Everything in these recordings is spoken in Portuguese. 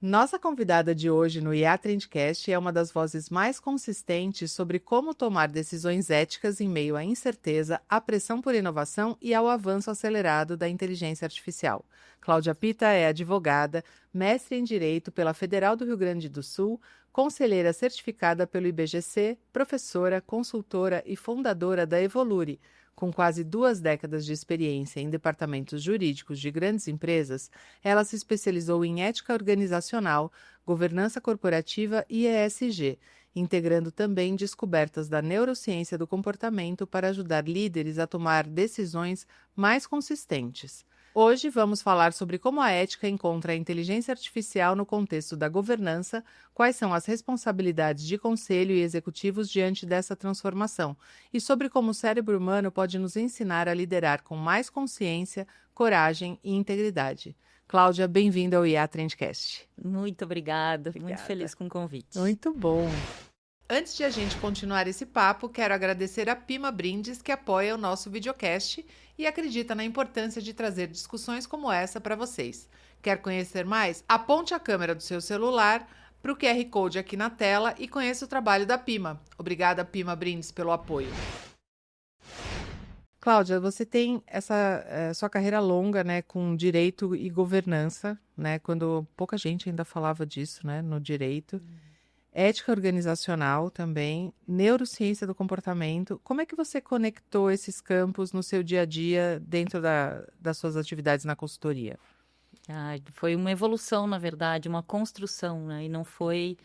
Nossa convidada de hoje no IA Trendcast é uma das vozes mais consistentes sobre como tomar decisões éticas em meio à incerteza, à pressão por inovação e ao avanço acelerado da inteligência artificial. Cláudia Pita é advogada, mestre em Direito pela Federal do Rio Grande do Sul, conselheira certificada pelo IBGC, professora, consultora e fundadora da Evolure. Com quase 2 décadas de experiência em departamentos jurídicos de grandes empresas, ela se especializou em ética organizacional, governança corporativa e ESG, integrando também descobertas da neurociência do comportamento para ajudar líderes a tomar decisões mais consistentes. Hoje vamos falar sobre como a ética encontra a inteligência artificial no contexto da governança, quais são as responsabilidades de conselho e executivos diante dessa transformação, e sobre como o cérebro humano pode nos ensinar a liderar com mais consciência, coragem e integridade. Cláudia, bem-vinda ao IA Trendcast. Muito obrigada, muito feliz com o convite. Muito bom. Antes de a gente continuar esse papo, quero agradecer a Pima Brindes, que apoia o nosso videocast e acredita na importância de trazer discussões como essa para vocês. Quer conhecer mais? Aponte a câmera do seu celular para o QR Code aqui na tela e conheça o trabalho da Pima. Obrigada, Pima Brindes, pelo apoio. Cláudia, você tem essa sua carreira longa, né, com direito e governança, né, quando pouca gente ainda falava disso, né, no direito. Ética organizacional também, neurociência do comportamento. Como é que você conectou esses campos no seu dia a dia dentro das suas atividades na consultoria? Foi uma evolução, na verdade, uma construção, né? E não foi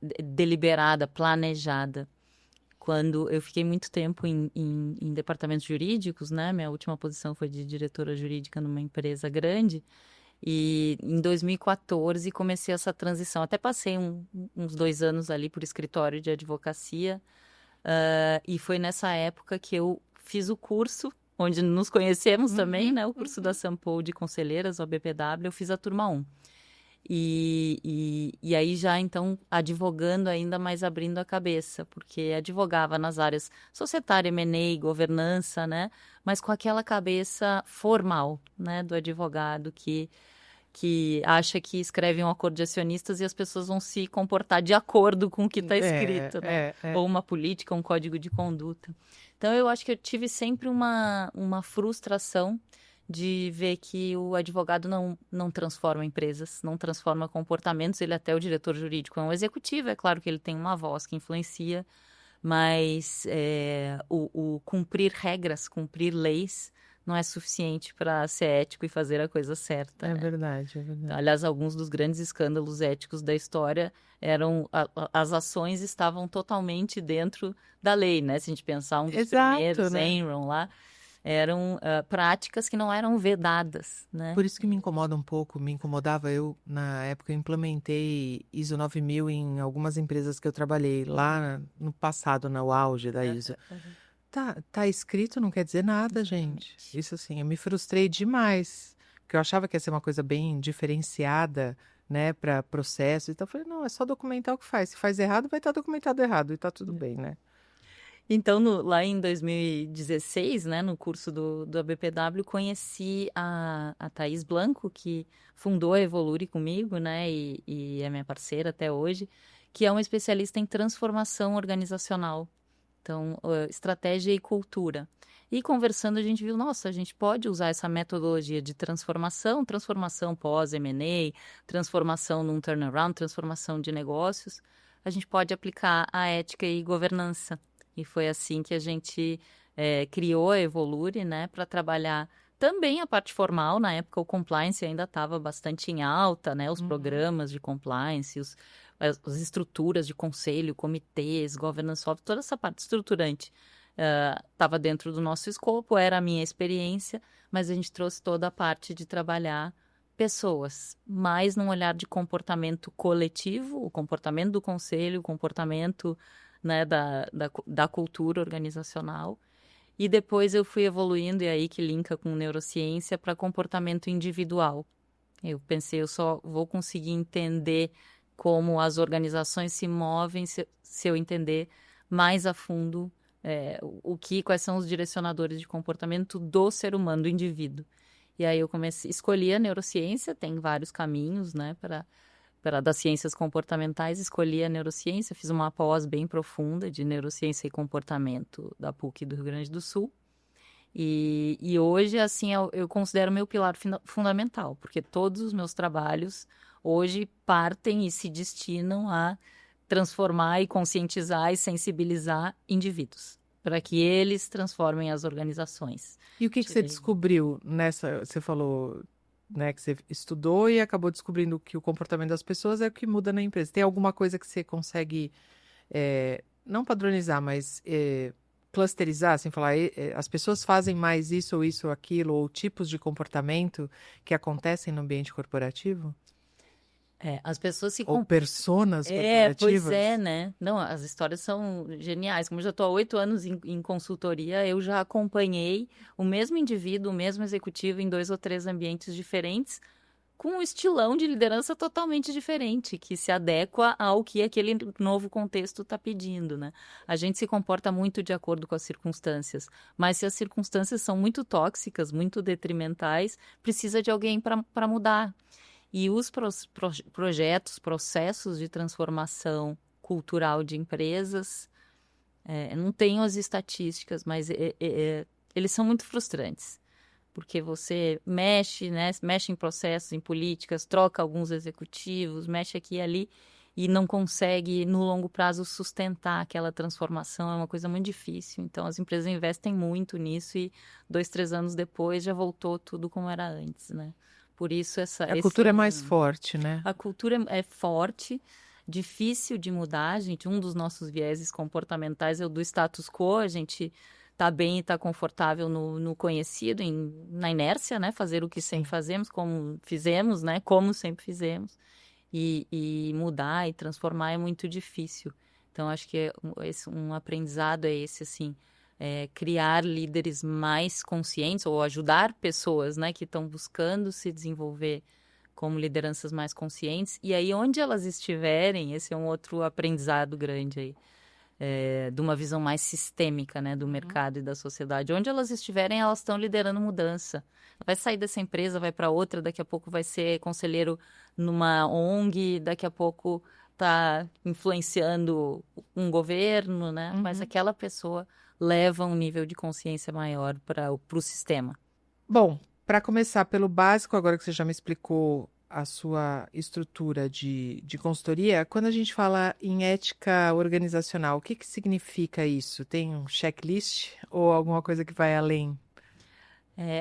deliberada, planejada. Quando eu fiquei muito tempo em departamentos jurídicos, né? Minha última posição foi de diretora jurídica numa empresa grande. E em 2014 comecei essa transição. Até passei uns 2 anos ali por escritório de advocacia. E foi nessa época que eu fiz o curso, onde nos conhecemos também, né? O curso da Sampo de Conselheiras, o BPW, eu fiz a turma 1. E aí já, então, advogando ainda mais abrindo a cabeça, porque advogava nas áreas societária, M&A, governança, né? Mas com aquela cabeça formal, né? Do advogado que acha que escreve um acordo de acionistas e as pessoas vão se comportar de acordo com o que está escrito, né? Ou uma política, um código de conduta. Então, eu acho que eu tive sempre uma frustração de ver que o advogado não transforma empresas, não transforma comportamentos. Ele até o diretor jurídico é um executivo, é claro que ele tem uma voz que influencia, mas o cumprir regras, cumprir leis, não é suficiente para ser ético e fazer a coisa certa. É né? verdade, é verdade. Aliás, alguns dos grandes escândalos éticos da história as ações estavam totalmente dentro da lei, né? Se a gente pensar um dos primeiros, né? Enron lá, eram práticas que não eram vedadas, né? Por isso que me incomoda um pouco, me incomodava. Eu, na época, eu implementei ISO 9000 em algumas empresas que eu trabalhei, lá no passado, no auge da ISO. Tá escrito não quer dizer nada, gente. Isso assim, eu me frustrei demais, porque eu achava que ia ser uma coisa bem diferenciada, né, para processo. Então eu falei, não, é só documentar o que faz. Se faz errado, vai estar documentado errado e tá tudo bem, né? Então, lá em 2016, né, no curso do ABPW, conheci a Thaís Blanco, que fundou a Evolure comigo, né, e é minha parceira até hoje, que é uma especialista em transformação organizacional. Então, estratégia e cultura. E conversando, a gente viu, nossa, a gente pode usar essa metodologia de transformação pós-M&A, transformação num turnaround, transformação de negócios. A gente pode aplicar a ética e governança. E foi assim que a gente criou a Evolure, né, para trabalhar também a parte formal. Na época, o compliance ainda estava bastante em alta, né, os programas de compliance, as estruturas de conselho, comitês, governance software, toda essa parte estruturante estava dentro do nosso escopo, era a minha experiência, mas a gente trouxe toda a parte de trabalhar pessoas, mais num olhar de comportamento coletivo, o comportamento do conselho, o comportamento, né, da cultura organizacional. E depois eu fui evoluindo, e aí que linka com neurociência, para comportamento individual. Eu pensei, eu só vou conseguir entender como as organizações se movem se eu entender mais a fundo quais são os direcionadores de comportamento do ser humano, do indivíduo. E aí eu escolhi a neurociência, tem vários caminhos, né, para das ciências comportamentais, escolhi a neurociência, fiz uma pós bem profunda de neurociência e comportamento da PUC do Rio Grande do Sul. E hoje, assim, eu considero meu pilar fundamental, porque todos os meus trabalhos hoje partem e se destinam a transformar e conscientizar e sensibilizar indivíduos, para que eles transformem as organizações. E o que você descobriu nessa? Você falou, né, que você estudou e acabou descobrindo que o comportamento das pessoas é o que muda na empresa. Tem alguma coisa que você consegue, não padronizar, mas clusterizar, assim, falar, as pessoas fazem mais isso ou aquilo, ou tipos de comportamento que acontecem no ambiente corporativo? As pessoas se Ou personas corporativas? Pois é, né? Não, as histórias são geniais. Como eu já estou há 8 anos em consultoria, eu já acompanhei o mesmo indivíduo, o mesmo executivo em 2 ou 3 ambientes diferentes, com um estilão de liderança totalmente diferente, que se adequa ao que aquele novo contexto está pedindo, né? A gente se comporta muito de acordo com as circunstâncias, mas se as circunstâncias são muito tóxicas, muito detrimentais, precisa de alguém para mudar. E os projetos, processos de transformação cultural de empresas, não tenho as estatísticas, mas eles são muito frustrantes. Porque você mexe, né? Mexe em processos, em políticas, troca alguns executivos, mexe aqui e ali e não consegue, no longo prazo, sustentar aquela transformação. É uma coisa muito difícil. Então, as empresas investem muito nisso e 2, 3 anos depois já voltou tudo como era antes, né? Por isso, A cultura é mais forte, né? A cultura é forte, difícil de mudar, gente. Um dos nossos vieses comportamentais é o do status quo. A gente tá bem e tá confortável no conhecido, na inércia, né? Fazer o que sempre fazemos, como fizemos, né? Como sempre fizemos. E mudar e transformar é muito difícil. Então, acho que um aprendizado é esse, assim, criar líderes mais conscientes ou ajudar pessoas, né, que estão buscando se desenvolver como lideranças mais conscientes. E aí, onde elas estiverem, esse é um outro aprendizado grande aí, de uma visão mais sistêmica, né, do mercado e da sociedade. Onde elas estiverem, elas estão liderando mudança. Vai sair dessa empresa, vai para outra, daqui a pouco vai ser conselheiro numa ONG, daqui a pouco está influenciando um governo, né? Mas aquela pessoa leva um nível de consciência maior para o sistema. Bom, para começar pelo básico, agora que você já me explicou a sua estrutura de consultoria, quando a gente fala em ética organizacional, o que significa isso? Tem um checklist ou alguma coisa que vai além?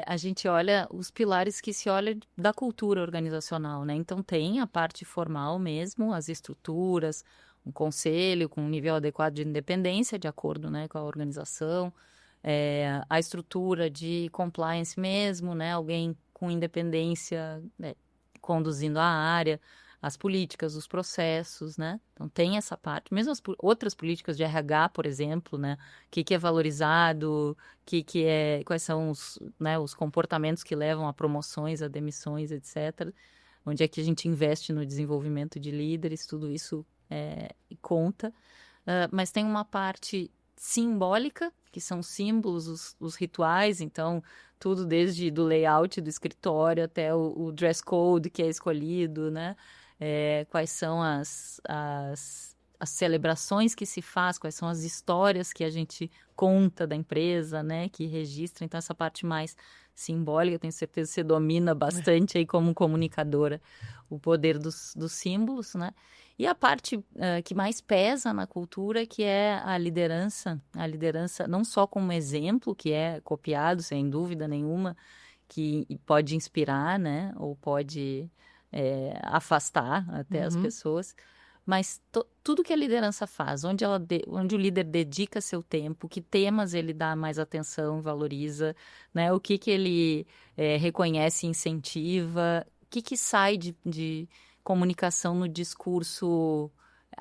A gente olha os pilares que se olha da cultura organizacional, né? Então tem a parte formal mesmo, as estruturas, um conselho com um nível adequado de independência, de acordo, né, com a organização, a estrutura de compliance mesmo, né? Alguém com independência, né, conduzindo a área, as políticas, os processos, né? Então tem essa parte. Mesmo outras políticas de RH, por exemplo, né? O que é valorizado, quais são os comportamentos que levam a promoções, a demissões, etc. Onde é que a gente investe no desenvolvimento de líderes, tudo isso conta. Mas tem uma parte simbólica, que são símbolos, os rituais, então tudo desde do layout do escritório até o dress code que é escolhido, né? Quais são as celebrações que se faz, quais são as histórias que a gente conta da empresa, né? Que registra, então essa parte mais simbólica, tenho certeza que você domina bastante aí como comunicadora o poder dos símbolos, né? E a parte que mais pesa na cultura, que é a liderança não só como exemplo, que é copiado, sem dúvida nenhuma, que pode inspirar, né? Ou pode afastar até as pessoas, mas tudo que a liderança faz, onde o líder dedica seu tempo, que temas ele dá mais atenção, valoriza, né? O que ele reconhece e incentiva, o que sai de comunicação no discurso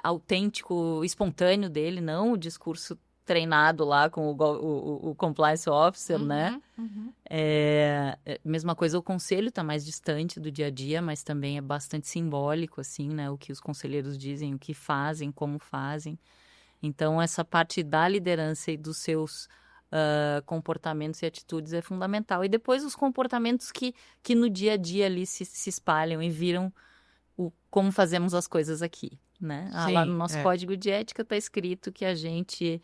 autêntico, espontâneo dele, não o discurso treinado lá com o compliance officer, né? Mesma coisa, o conselho está mais distante do dia a dia, mas também é bastante simbólico, assim, né? O que os conselheiros dizem, o que fazem, como fazem. Então, essa parte da liderança e dos seus comportamentos e atitudes é fundamental. E depois os comportamentos que no dia a dia ali se espalham e viram como fazemos as coisas aqui, né? Lá no nosso código de ética está escrito que a gente,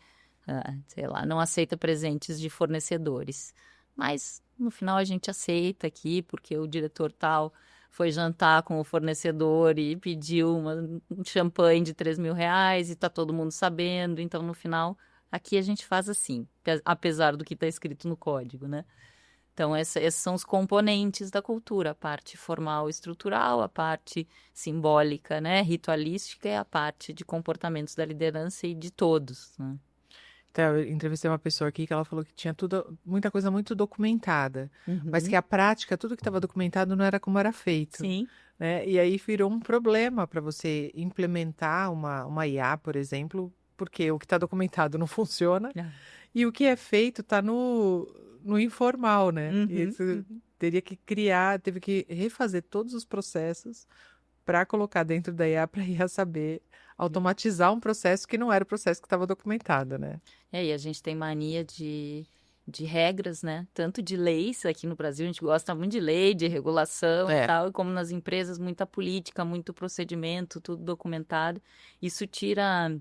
sei lá, não aceita presentes de fornecedores. Mas no final a gente aceita aqui porque o diretor tal foi jantar com o fornecedor e pediu um champanhe de R$ 3.000 e está todo mundo sabendo. Então, no final, aqui a gente faz assim, apesar do que está escrito no código, né? Então, esses são os componentes da cultura, a parte formal e estrutural, a parte simbólica, né, ritualística e a parte de comportamentos da liderança e de todos, né? Então, eu entrevistei uma pessoa aqui que ela falou que tinha muita coisa muito documentada, mas que a prática, tudo que estava documentado não era como era feito. Sim. Né? E aí virou um problema para você implementar uma IA, por exemplo, porque o que está documentado não funciona e o que é feito está no informal, né? E isso teve que refazer todos os processos para colocar dentro da IA para a IA saber automatizar um processo que não era o processo que estava documentado, né? E a gente tem mania de regras, né? Tanto de leis, aqui no Brasil a gente gosta muito de lei, de regulação e tal, como nas empresas, muita política, muito procedimento, tudo documentado. Isso tira...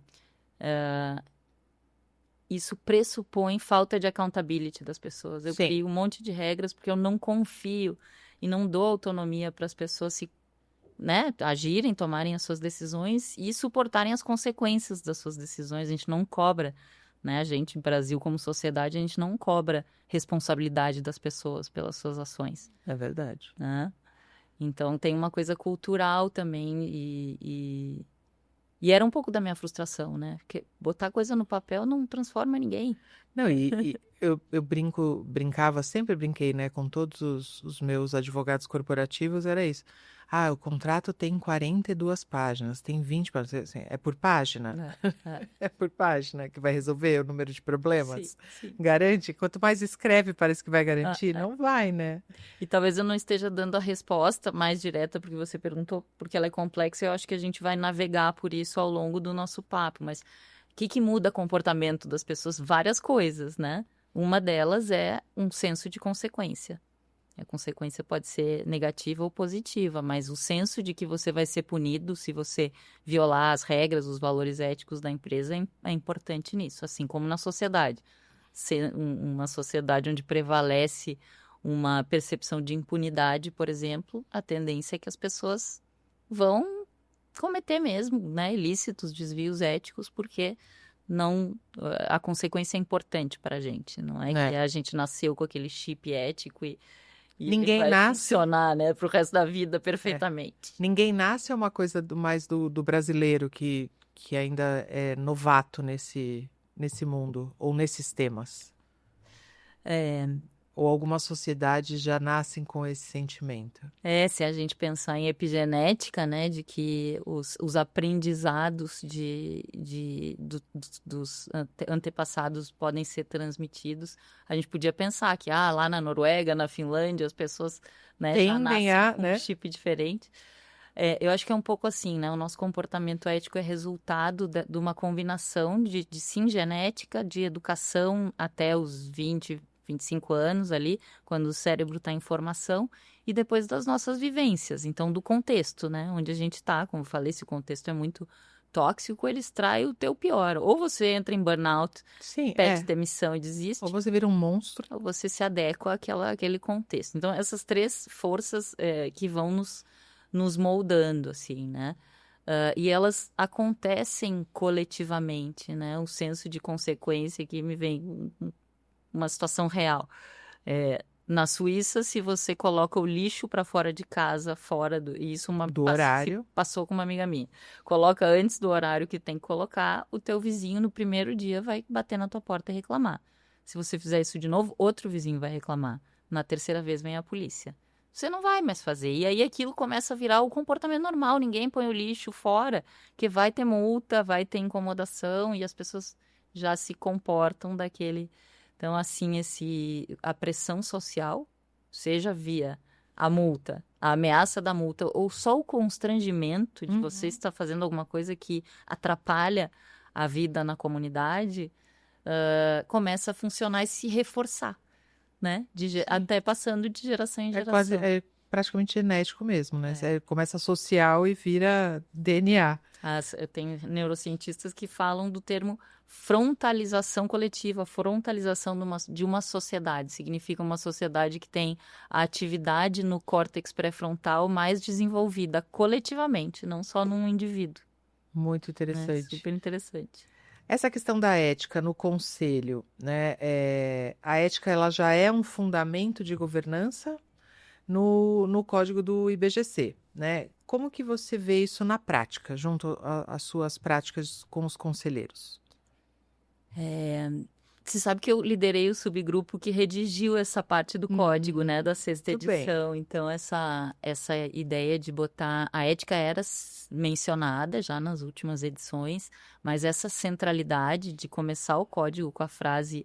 isso pressupõe falta de accountability das pessoas. Eu crio um monte de regras porque eu não confio e não dou autonomia para as pessoas né, agirem, tomarem as suas decisões e suportarem as consequências das suas decisões. A gente não cobra, né? A gente, no Brasil, como sociedade, a gente não cobra responsabilidade das pessoas pelas suas ações. É verdade. Né? Então, tem uma coisa cultural também e era um pouco da minha frustração, né? Porque botar coisa no papel não transforma ninguém. Não, e eu brincava, sempre brinquei, né, com todos os meus advogados corporativos, era isso. O contrato tem 42 páginas, tem 20 páginas, assim, é por página? É por página que vai resolver o número de problemas? Sim. Garante? Quanto mais escreve, parece que vai garantir. Não vai, né? E talvez eu não esteja dando a resposta mais direta, porque você perguntou, porque ela é complexa, e eu acho que a gente vai navegar por isso ao longo do nosso papo, mas o que muda o comportamento das pessoas? Várias coisas, né? Uma delas é um senso de consequência. A consequência pode ser negativa ou positiva, mas o senso de que você vai ser punido se você violar as regras, os valores éticos da empresa é importante nisso, assim como na sociedade. Ser uma sociedade onde prevalece uma percepção de impunidade, por exemplo, a tendência é que as pessoas vão cometer mesmo, né, ilícitos, desvios éticos, porque a consequência é importante para a gente, não é que a gente nasceu com aquele chip ético e ninguém vai nasce funcionar, né, para o resto da vida perfeitamente. Ninguém nasce é uma coisa mais do brasileiro que ainda é novato nesse mundo ou nesses temas. Ou algumas sociedades já nascem com esse sentimento. Se a gente pensar em epigenética, né, de que os aprendizados dos antepassados podem ser transmitidos, a gente podia pensar que lá na Noruega, na Finlândia, as pessoas, né, já nascem com um chip diferente. Eu acho que é um pouco assim, né? O nosso comportamento ético é resultado de uma combinação de sim, genética, de educação até os 25 anos ali, quando o cérebro está em formação, e depois das nossas vivências, então do contexto, né, onde a gente está, como eu falei, se o contexto é muito tóxico, ele extrai o teu pior, ou você entra em burnout, pede demissão e desiste, ou você vira um monstro, ou você se adequa àquele contexto. Então essas três forças que vão nos moldando, assim, né, e elas acontecem coletivamente, né, o senso de consequência que me vem uma situação real. Na Suíça, se você coloca o lixo para fora de casa, e isso do horário, passou com uma amiga minha, coloca antes do horário que tem que colocar, o teu vizinho no primeiro dia vai bater na tua porta e reclamar. Se você fizer isso de novo, outro vizinho vai reclamar. Na terceira vez vem a polícia. Você não vai mais fazer. E aí aquilo começa a virar o comportamento normal. Ninguém põe o lixo fora, que vai ter multa, vai ter incomodação e as pessoas já se comportam daquele... Então, assim, a pressão social, seja via a multa, a ameaça da multa, ou só o constrangimento de você estar fazendo alguma coisa que atrapalha a vida na comunidade, começa a funcionar e se reforçar, né? Até passando de geração em Quase, geração. é praticamente genético mesmo, né? É. Você começa social e vira DNA. Eu tenho neurocientistas que falam do termo frontalização coletiva, frontalização de uma sociedade. Significa uma sociedade que tem a atividade no córtex pré-frontal mais desenvolvida coletivamente, não só num indivíduo. Muito Né? interessante. Super interessante. Essa questão da ética no conselho, né? A ética ela já é um fundamento de governança no código do IBGC, né? Como que você vê isso na prática, junto às suas práticas com os conselheiros? Você sabe que eu liderei o subgrupo que redigiu essa parte do código, né, da sexta muito bem. edição. Então, essa ideia de botar... A ética era mencionada já nas últimas edições, mas essa centralidade de começar o código com a frase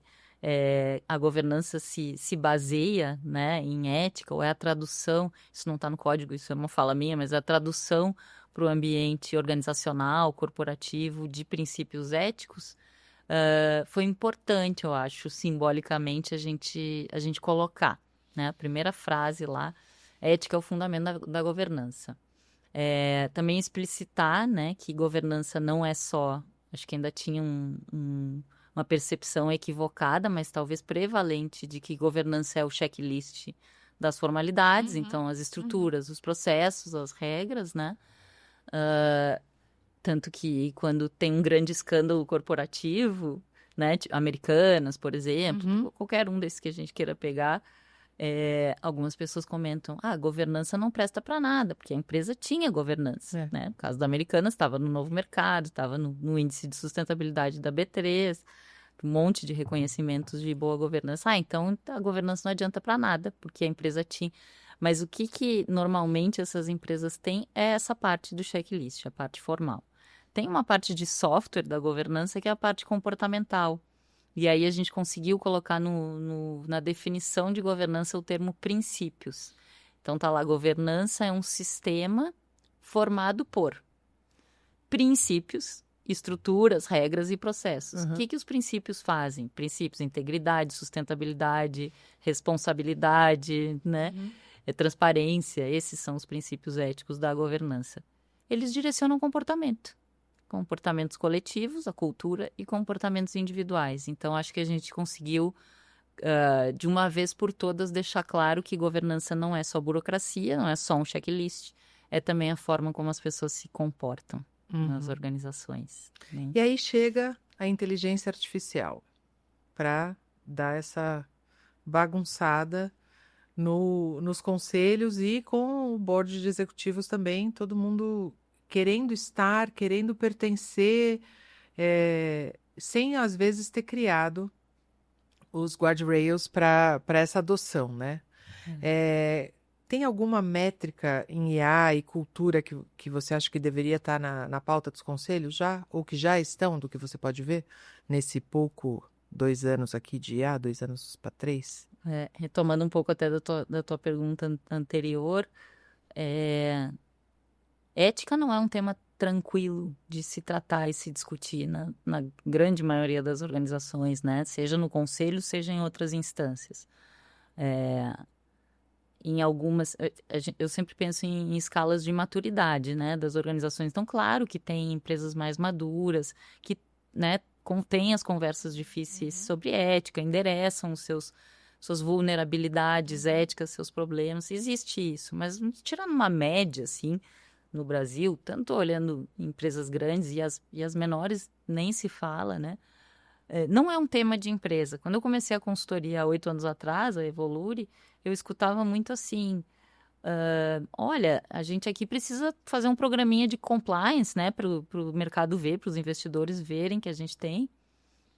a governança se baseia, né, em ética, ou é a tradução, isso não está no código, isso é uma fala minha, mas é a tradução para o ambiente organizacional, corporativo, de princípios éticos, foi importante, eu acho, simbolicamente a gente colocar, né? A primeira frase lá, ética é o fundamento da governança. Também explicitar, né, que governança não é só, acho que ainda tinha uma percepção equivocada, mas talvez prevalente, de que governança é o checklist das formalidades, então as estruturas, os processos, as regras, né? Tanto que quando tem um grande escândalo corporativo, né, Americanas, por exemplo, qualquer um desses que a gente queira pegar, algumas pessoas comentam, a governança não presta para nada, porque a empresa tinha governança, né? No caso da Americanas, estava no novo mercado, estava no índice de sustentabilidade da B3, um monte de reconhecimentos de boa governança. Então a governança não adianta para nada, porque a empresa tinha... Mas o que normalmente essas empresas têm é essa parte do checklist, a parte formal. Tem uma parte de software da governança que é a parte comportamental. E aí a gente conseguiu colocar na definição de governança o termo princípios. Então tá lá, governança é um sistema formado por princípios, estruturas, regras e processos. O que os princípios fazem? Princípios, integridade, sustentabilidade, responsabilidade, né? Transparência, esses são os princípios éticos da governança. Eles direcionam o comportamento. Comportamentos coletivos, a cultura e comportamentos individuais. Então, acho que a gente conseguiu, de uma vez por todas, deixar claro que governança não é só burocracia, não é só um checklist, é também a forma como as pessoas se comportam nas organizações. Né? E aí chega a inteligência artificial para dar essa bagunçada nos conselhos e com o board de executivos também, todo mundo querendo estar, querendo pertencer, sem às vezes ter criado os guardrails para essa adoção, né? Tem alguma métrica em IA e cultura que você acha que deveria estar na pauta dos conselhos já? Ou que já estão, do que você pode ver nesse 2 anos aqui de IA, 2 anos para 3? Retomando um pouco até da tua pergunta anterior, ética não é um tema tranquilo de se tratar e se discutir na grande maioria das organizações, né? Seja no conselho, seja em outras instâncias. Em algumas, eu sempre penso em escalas de maturidade, né, das organizações. Então, claro que tem empresas mais maduras, que, né, contêm as conversas difíceis sobre ética, endereçam suas vulnerabilidades éticas, seus problemas. Existe isso, mas tirando uma média, assim, no Brasil, tanto olhando empresas grandes e as menores, nem se fala, né? Não é um tema de empresa. Quando eu comecei a consultoria há 8 anos atrás, a Evolure, eu escutava muito assim, olha, a gente aqui precisa fazer um programinha de compliance, né, para o mercado ver, para os investidores verem que a gente tem,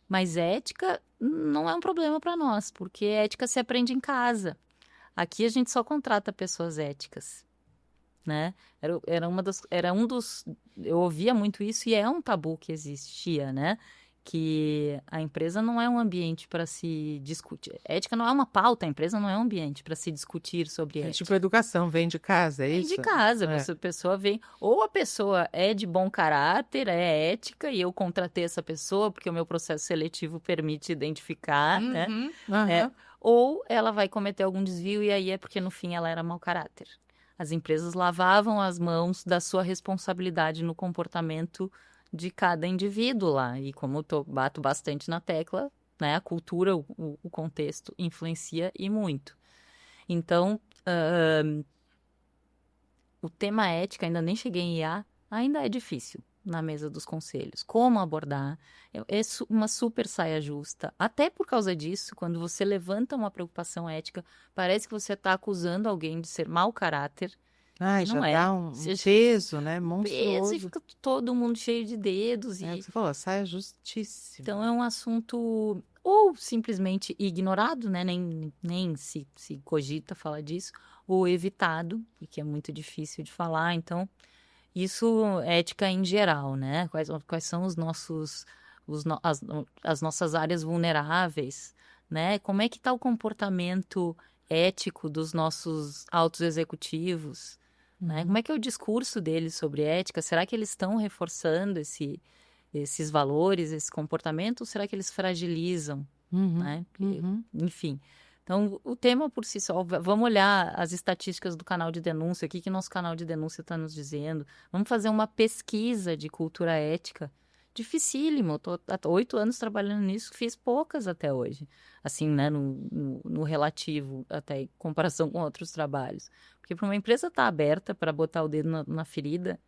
mas ética não é um problema para nós, porque ética se aprende em casa. Aqui a gente só contrata pessoas éticas, né? Eu ouvia muito isso e é um tabu que existia, né? que a empresa não é um ambiente para se discutir. Ética não é uma pauta, a empresa não é um ambiente para se discutir sobre É ética. tipo educação, vem de casa, é Vem isso? de casa, É. a pessoa vem, ou a pessoa é de bom caráter, é ética, e eu contratei essa pessoa porque o meu processo seletivo permite identificar, né? Uhum, É, aham. ou ela vai cometer algum desvio e aí é porque no fim ela era mau caráter. As empresas lavavam as mãos da sua responsabilidade no comportamento de cada indivíduo lá. E como eu bato bastante na tecla, né, a cultura, o contexto influencia e muito. Então, o tema ética, ainda nem cheguei em IA, ainda é difícil na mesa dos conselhos. Como abordar? É uma super saia justa. Até por causa disso, quando você levanta uma preocupação ética, parece que você está acusando alguém de ser mau caráter. Ai, E já não é. dá um Você peso, né? peso e Monstruoso. fica todo mundo cheio de dedos. É o E... que você falou, saia justíssima. Então é um assunto ou simplesmente ignorado, né? Nem se cogita falar disso, ou evitado, e que é muito difícil de falar. Então, isso é ética em geral, né? Quais são os nossos, as nossas áreas vulneráveis, né? Como é que está o comportamento ético dos nossos altos executivos, né? Como é que é o discurso deles sobre ética? Será que eles estão reforçando esses valores, esse comportamento, ou será que eles fragilizam, né? Enfim. Então, o tema por si só, vamos olhar as estatísticas do canal de denúncia, o que nosso canal de denúncia está nos dizendo. Vamos fazer uma pesquisa de cultura ética. Dificílimo, eu estou há 8 anos trabalhando nisso, fiz poucas até hoje. Assim, né, no relativo, até em comparação com outros trabalhos. Porque para uma empresa estar aberta para botar o dedo na ferida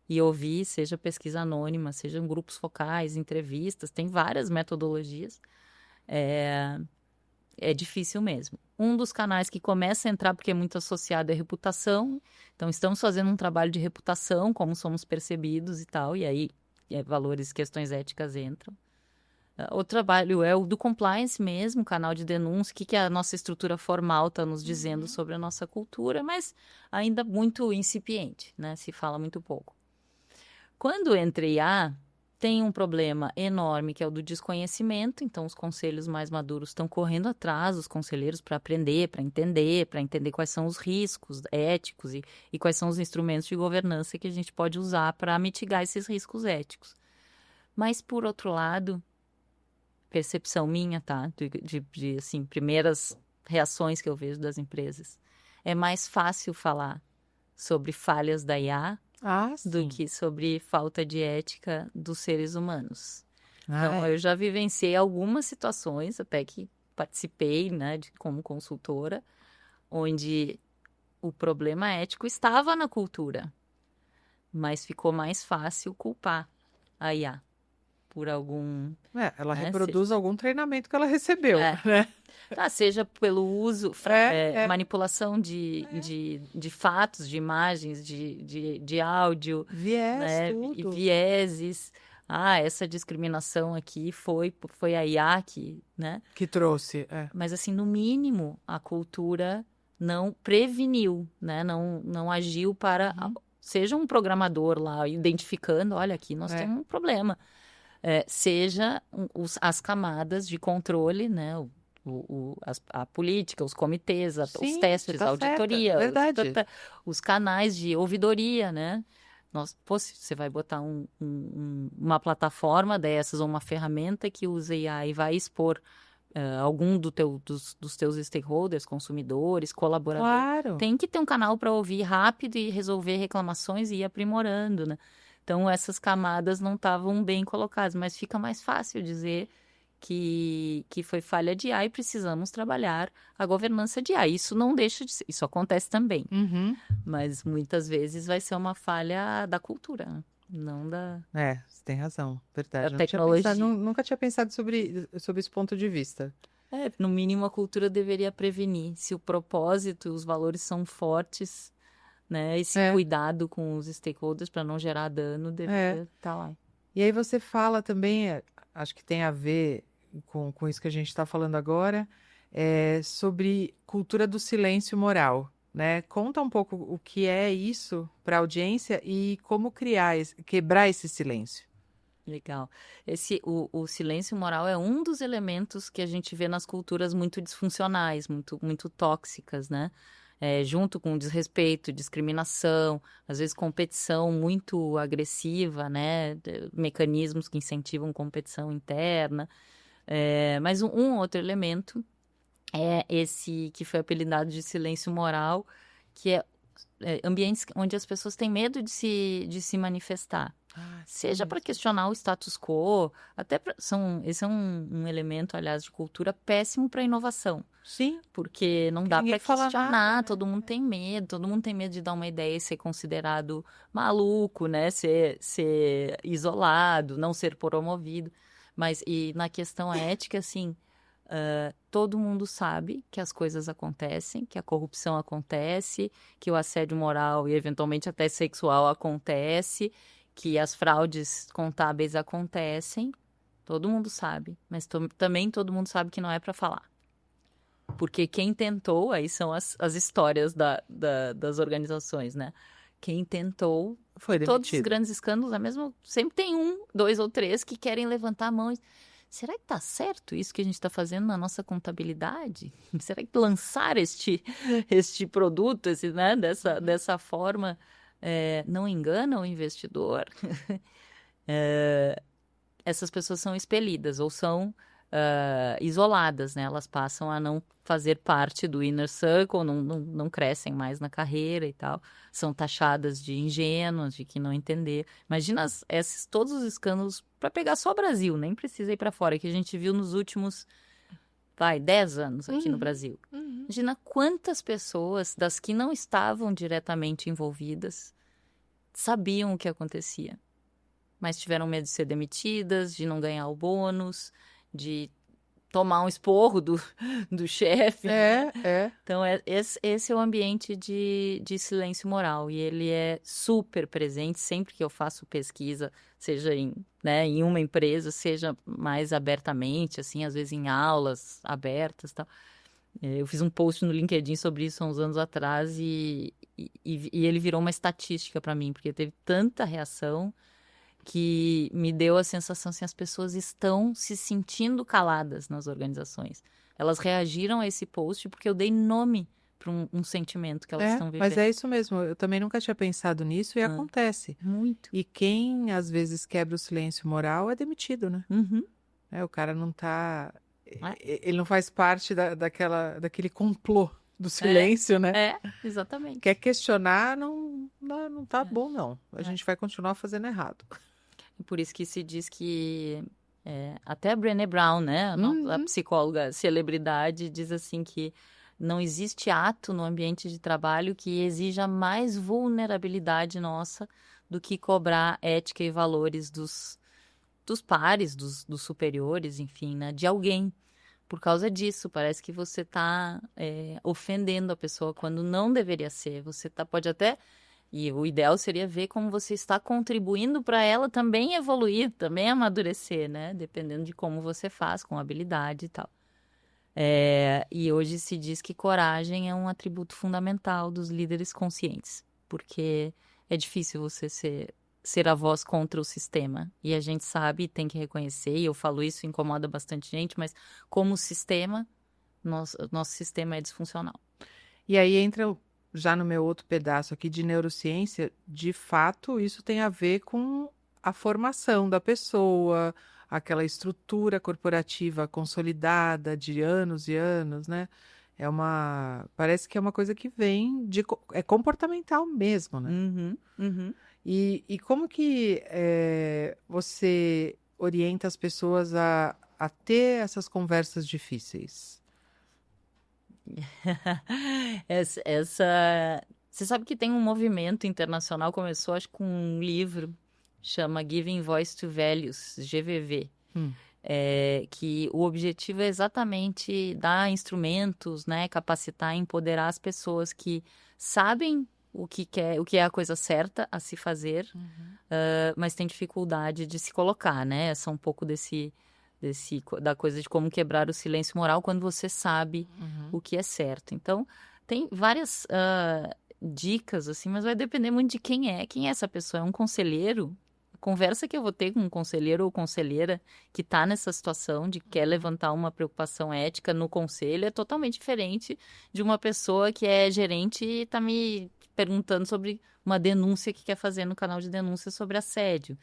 e ouvir, seja pesquisa anônima, sejam grupos focais, entrevistas, tem várias metodologias. É difícil mesmo. Um dos canais que começa a entrar, porque é muito associado, é reputação. Então, estamos fazendo um trabalho de reputação, como somos percebidos e tal, e aí valores, questões éticas entram. O trabalho é o do compliance mesmo, canal de denúncia, o que a nossa estrutura formal está nos dizendo sobre a nossa cultura, mas ainda muito incipiente, né? Se fala muito pouco. Quando entra IA, tem um problema enorme, que é o do desconhecimento. Então, os conselhos mais maduros estão correndo atrás dos conselheiros para aprender, para entender quais são os riscos éticos e quais são os instrumentos de governança que a gente pode usar para mitigar esses riscos éticos. Mas, por outro lado, percepção minha, tá? De assim, primeiras reações que eu vejo das empresas, é mais fácil falar sobre falhas da IA do que sobre falta de ética dos seres humanos. Então, eu já vivenciei algumas situações, até que participei, né, como consultora, onde o problema ético estava na cultura, mas ficou mais fácil culpar a IA por algum... ela reproduz algum treinamento que ela recebeu, né? Tá, seja pelo uso, manipulação de fatos, de imagens, de áudio, né? tudo. E vieses. Essa discriminação aqui foi a IA né? Que trouxe, Mas, assim, no mínimo, a cultura não preveniu, né? Não agiu para... Seja um programador lá identificando, olha, aqui nós temos um problema. Seja as camadas de controle, né? A política, os comitês, os testes, a auditoria, os canais de ouvidoria, né? Você vai botar uma plataforma dessas ou uma ferramenta que usa IA e vai expor algum dos teus stakeholders, consumidores, colaboradores. Claro. Tem que ter um canal para ouvir rápido e resolver reclamações e ir aprimorando, né? Então, essas camadas não estavam bem colocadas, mas fica mais fácil dizer que foi falha de IA e precisamos trabalhar a governança de IA. Isso não deixa de ser, isso acontece também, mas muitas vezes vai ser uma falha da cultura, né? Não da... Você tem razão, verdade. Da tecnologia. Nunca tinha pensado sobre esse ponto de vista. No mínimo, a cultura deveria prevenir. Se o propósito e os valores são fortes, né? Esse cuidado com os stakeholders para não gerar dano deveria estar lá. E aí você fala também, acho que tem a ver com isso que a gente está falando agora, sobre cultura do silêncio moral, né? Conta um pouco o que é isso para a audiência e como quebrar esse silêncio. Legal. O silêncio moral é um dos elementos que a gente vê nas culturas muito disfuncionais, muito tóxicas, né? Junto com desrespeito, discriminação, às vezes competição muito agressiva, né? Mecanismos que incentivam competição interna. Mas um outro elemento é esse que foi apelidado de silêncio moral, que é ambientes onde as pessoas têm medo de se manifestar. Seja para questionar o status quo, esse é um elemento, aliás, de cultura péssimo para inovação. Sim. Porque não dá para questionar, nada, né? todo mundo tem medo, de dar uma ideia e ser considerado maluco, né? Ser isolado, não ser promovido. Mas, e na questão ética, assim, todo mundo sabe que as coisas acontecem, que a corrupção acontece, que o assédio moral e eventualmente até sexual acontece, que as fraudes contábeis acontecem. Todo mundo sabe, mas também todo mundo sabe que não é para falar. Porque quem tentou, aí são as histórias das organizações, né? Quem tentou, Foi demitido. todos os grandes escândalos, sempre tem 1, 2 ou 3 que querem levantar a mão e será que está certo isso que a gente está fazendo na nossa contabilidade? Será que lançar este produto né, dessa forma não engana o investidor? Essas pessoas são expelidas ou são isoladas, né? Elas passam a não fazer parte do inner circle, não crescem mais na carreira e tal. São taxadas de ingênuas, de que não entender. Imagina todos os escândalos para pegar só o Brasil, nem precisa ir para fora, que a gente viu nos últimos 10 anos aqui no Brasil. Imagina quantas pessoas das que não estavam diretamente envolvidas sabiam o que acontecia, mas tiveram medo de ser demitidas, de não ganhar o bônus, de tomar um esporro do chefe. Então, esse é o ambiente de silêncio moral. E ele é super presente sempre que eu faço pesquisa, seja em uma empresa, seja mais abertamente, assim, às vezes em aulas abertas e tal. Eu fiz um post no LinkedIn sobre isso há uns anos atrás e ele virou uma estatística para mim, porque teve tanta reação que me deu a sensação assim, as pessoas estão se sentindo caladas nas organizações. Elas reagiram a esse post porque eu dei nome para um sentimento que elas estão vivendo. Mas é isso mesmo, eu também nunca tinha pensado nisso e acontece. Muito. E quem às vezes quebra o silêncio moral é demitido, né? O cara não tá... Ele não faz parte daquele complô do silêncio, né? Exatamente. Quer questionar, não tá bom, não. A gente vai continuar fazendo errado. Por isso que se diz que até a Brené Brown, né, a psicóloga celebridade, diz assim que não existe ato no ambiente de trabalho que exija mais vulnerabilidade nossa do que cobrar ética e valores dos pares, dos superiores, enfim, né, de alguém. Por causa disso, parece que você está ofendendo a pessoa quando não deveria ser. Você pode até... E o ideal seria ver como você está contribuindo para ela também evoluir, também amadurecer, né? Dependendo de como você faz, com habilidade e tal. E hoje se diz que coragem é um atributo fundamental dos líderes conscientes, porque é difícil você ser a voz contra o sistema. E a gente sabe, tem que reconhecer, e eu falo isso, incomoda bastante gente, mas como sistema, nosso sistema é disfuncional. E aí entra... Já no meu outro pedaço aqui de neurociência, de fato, isso tem a ver com a formação da pessoa, aquela estrutura corporativa consolidada de anos e anos, né? Parece que é uma coisa que vem é comportamental mesmo, né? E como que você orienta as pessoas a ter essas conversas difíceis? Você sabe que tem um movimento internacional, começou acho com um livro, chama Giving Voice to Values, GVV, que o objetivo é exatamente dar instrumentos, né, capacitar, empoderar as pessoas que sabem o que é a coisa certa a se fazer, mas tem dificuldade de se colocar, né? Essa é um pouco da coisa de como quebrar o silêncio moral quando você sabe o que é certo. Então, tem várias dicas, assim, mas vai depender muito de quem é essa pessoa. É um conselheiro, conversa que eu vou ter com um conselheiro ou conselheira que está nessa situação de quer levantar uma preocupação ética no conselho é totalmente diferente de uma pessoa que é gerente e está me perguntando sobre uma denúncia que quer fazer no canal de denúncia sobre assédio,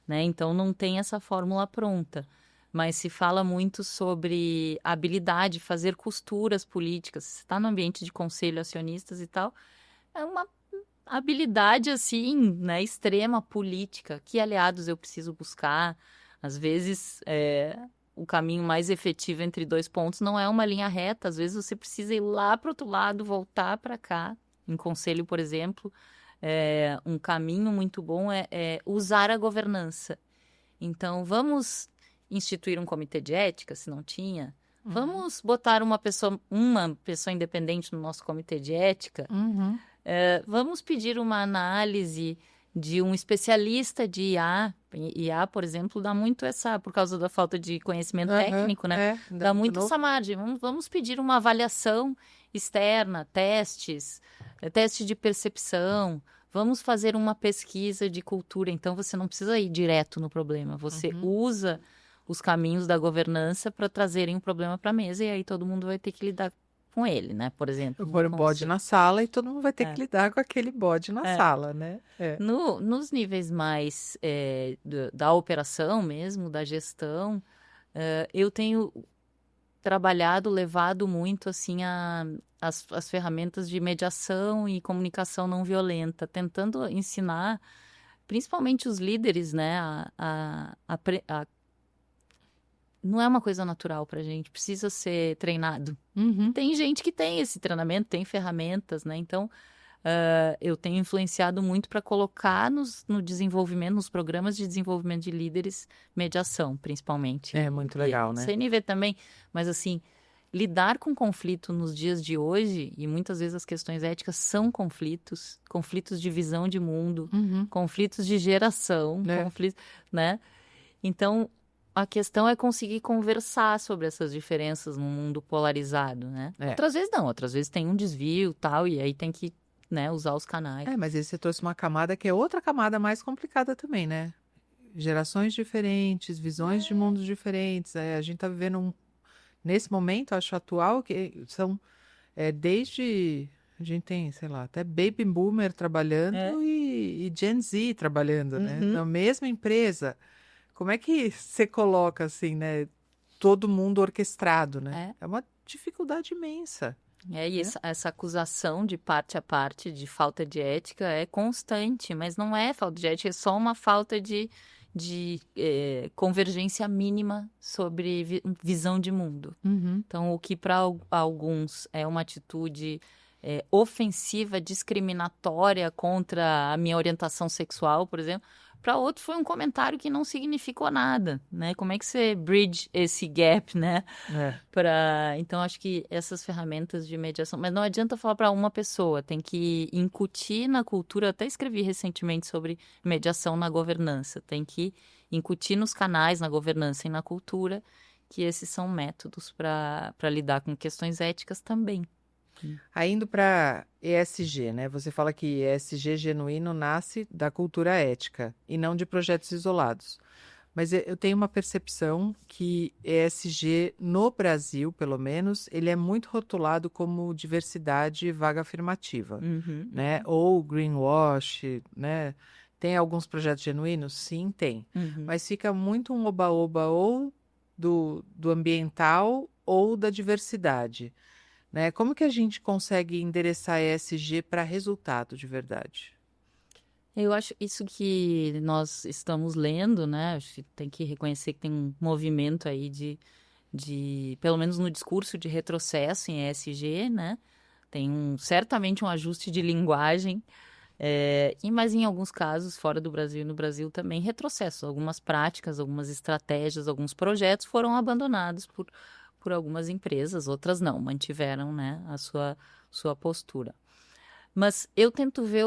né? Então, não tem essa fórmula pronta. Mas se fala muito sobre habilidade, fazer costuras políticas. Se está no ambiente de conselho, acionistas e tal, é uma habilidade, assim, né, extrema política. Que aliados eu preciso buscar? Às vezes, o caminho mais efetivo entre 2 pontos não é uma linha reta. Às vezes, você precisa ir lá para o outro lado, voltar para cá. Em conselho, por exemplo, um caminho muito bom é usar a governança. Então, vamos instituir um comitê de ética, se não tinha. Vamos botar uma pessoa independente no nosso comitê de ética. Vamos pedir uma análise de um especialista de IA. IA, por exemplo, dá muito por causa da falta de conhecimento técnico, né? Dá muito essa margem. Vamos pedir uma avaliação externa, teste de percepção. Vamos fazer uma pesquisa de cultura. Então, você não precisa ir direto no problema. Você usa os caminhos da governança para trazerem um problema para a mesa e aí todo mundo vai ter que lidar com ele, né? Por exemplo. Eu pôr um bode na sala e todo mundo vai ter que lidar com aquele bode na sala, né? Nos níveis mais da operação mesmo, da gestão, eu tenho levado muito assim as ferramentas de mediação e comunicação não violenta, tentando ensinar principalmente os líderes, né, não é uma coisa natural para a gente, precisa ser treinado. Tem gente que tem esse treinamento, tem ferramentas, né? Então, eu tenho influenciado muito para colocar no desenvolvimento, nos programas de desenvolvimento de líderes, mediação, principalmente. É muito legal, né? CNV também, mas assim, lidar com conflito nos dias de hoje, e muitas vezes as questões éticas são conflitos de visão de mundo, conflitos de geração, conflitos, né? Então, a questão é conseguir conversar sobre essas diferenças num mundo polarizado, né? Outras vezes não, outras vezes tem um desvio tal, e aí tem que, né, usar os canais. Mas aí você trouxe uma camada que é outra camada mais complicada também, né? Gerações diferentes, visões de mundos diferentes. A gente está vivendo nesse momento, acho atual, que são desde... A gente tem, sei lá, até Baby Boomer trabalhando e Gen Z trabalhando, né? Na mesma empresa. Como é que você coloca, assim, né? Todo mundo orquestrado, né? É uma dificuldade imensa. E essa acusação de parte a parte de falta de ética é constante, mas não é falta de ética, é só uma falta de convergência mínima sobre visão de mundo. Então, o que para alguns é uma atitude ofensiva, discriminatória contra a minha orientação sexual, por exemplo, para outro foi um comentário que não significou nada, né? Como é que você bridge esse gap, né? Então, acho que essas ferramentas de mediação... Mas não adianta falar para uma pessoa, tem que incutir na cultura. Eu até escrevi recentemente sobre mediação na governança. Tem que incutir nos canais, na governança e na cultura, que esses são métodos para lidar com questões éticas também. Aí indo para ESG, né? Você fala que ESG genuíno nasce da cultura ética e não de projetos isolados. Mas eu tenho uma percepção que ESG no Brasil, pelo menos, ele é muito rotulado como diversidade e vaga afirmativa, né? Ou greenwash, né? Tem alguns projetos genuínos? Sim, tem. Mas fica muito um oba-oba ou do ambiental ou da diversidade. Né? Como que a gente consegue endereçar ESG para resultado de verdade? Eu acho isso que nós estamos lendo, né? Acho que tem que reconhecer que tem um movimento aí pelo menos no discurso de retrocesso em ESG, né? Tem certamente um ajuste de linguagem, mas em alguns casos, fora do Brasil e no Brasil também, retrocesso. Algumas práticas, algumas estratégias, alguns projetos foram abandonados por algumas empresas, outras não, mantiveram, né, a sua postura. Mas eu tento ver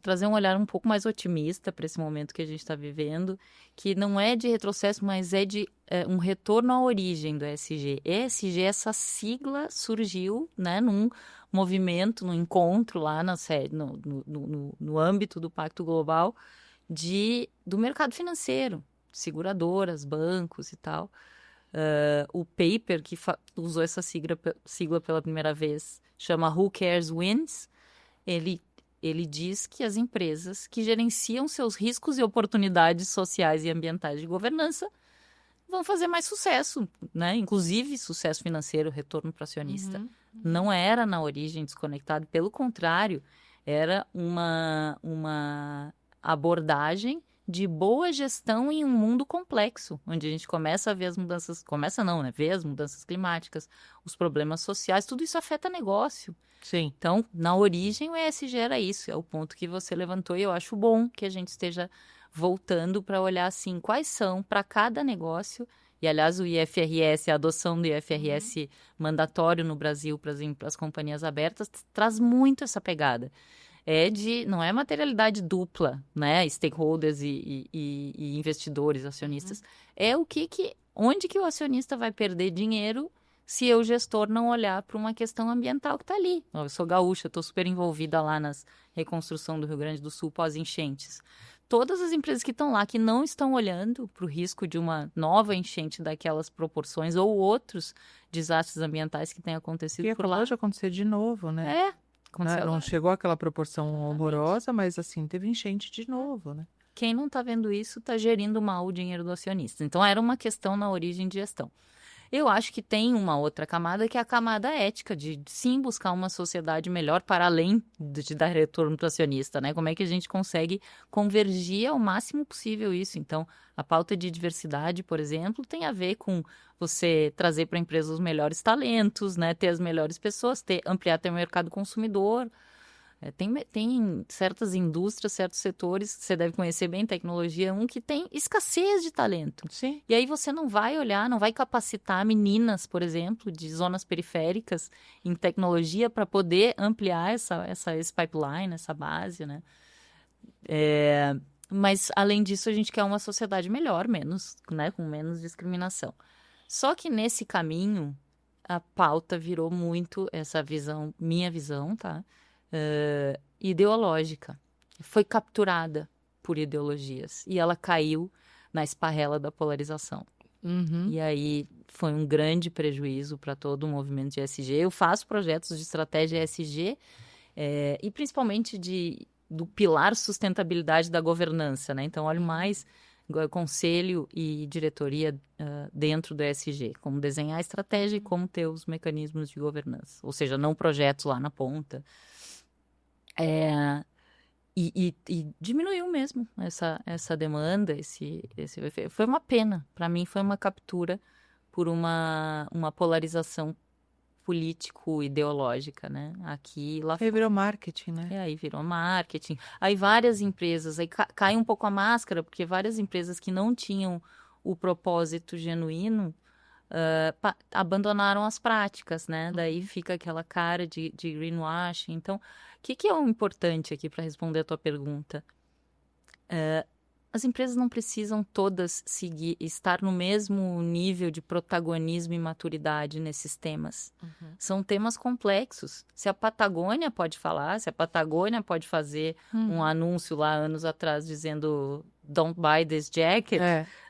trazer um olhar um pouco mais otimista para esse momento que a gente está vivendo, que não é de retrocesso, mas é de um retorno à origem do ESG. ESG, essa sigla surgiu, né, num movimento, num encontro lá no âmbito do Pacto Global, do mercado financeiro, seguradoras, bancos e tal. O paper que usou essa sigla pela primeira vez chama Who Cares Wins. Ele diz que as empresas que gerenciam seus riscos e oportunidades sociais e ambientais de governança vão fazer mais sucesso, né? Inclusive sucesso financeiro, retorno para o acionista. Não era na origem desconectado, pelo contrário, era uma abordagem de boa gestão em um mundo complexo, onde a gente começa a ver as mudanças, começa não, né? Ver as mudanças climáticas, os problemas sociais, tudo isso afeta negócio. Sim. Então, na origem, o ESG era isso, é o ponto que você levantou, e eu acho bom que a gente esteja voltando para olhar assim, quais são para cada negócio, e aliás o IFRS, a adoção do IFRS mandatório no Brasil para as companhias abertas, traz muito essa pegada. Não é materialidade dupla, né? Stakeholders e investidores, acionistas. É onde que o acionista vai perder dinheiro se o gestor não olhar para uma questão ambiental que está ali. Eu sou gaúcha, estou super envolvida lá na reconstrução do Rio Grande do Sul pós-enchentes. Todas as empresas que estão lá, que não estão olhando para o risco de uma nova enchente daquelas proporções ou outros desastres ambientais que têm acontecido por lá. Pode acontecer de novo, né? Não chegou àquela proporção horrorosa, mas assim, teve enchente de novo, né? Quem não está vendo isso está gerindo mal o dinheiro do acionista. Então, era uma questão na origem de gestão. Eu acho que tem uma outra camada, que é a camada ética, de sim buscar uma sociedade melhor para além de dar retorno para o acionista, né? Como é que a gente consegue convergir ao máximo possível isso? Então, a pauta de diversidade, por exemplo, tem a ver com você trazer para a empresa os melhores talentos, né? Ter as melhores pessoas, ampliar até o mercado consumidor. Tem certas indústrias, certos setores, você deve conhecer bem, tecnologia, que tem escassez de talento. Sim. E aí você não vai olhar, não vai capacitar meninas, por exemplo, de zonas periféricas em tecnologia para poder ampliar esse pipeline, essa base, né? Mas, além disso, a gente quer uma sociedade melhor, né, com menos discriminação. Só que nesse caminho, a pauta virou muito essa visão, minha visão, tá? Ideológica. Foi capturada por ideologias e ela caiu na esparrela da polarização. E aí foi um grande prejuízo para todo o movimento de ESG. Eu faço projetos de estratégia ESG e principalmente do pilar sustentabilidade da governança, né? Então, olho mais conselho e diretoria dentro do ESG, como desenhar a estratégia e como ter os mecanismos de governança. Ou seja, não projetos lá na ponta. E diminuiu mesmo essa demanda, foi uma pena. Para mim, foi uma captura por uma polarização político-ideológica, né? Aqui e lá Aí virou marketing, né? Aí virou marketing. Aí várias empresas, aí cai um pouco a máscara, porque várias empresas que não tinham o propósito genuíno abandonaram as práticas, né? Daí fica aquela cara de greenwashing. Então, o que é o importante aqui para responder a tua pergunta? As empresas não precisam todas estar no mesmo nível de protagonismo e maturidade nesses temas. São temas complexos. Se a Patagônia pode falar, se a Patagônia pode fazer um anúncio lá anos atrás dizendo "Don't buy this jacket",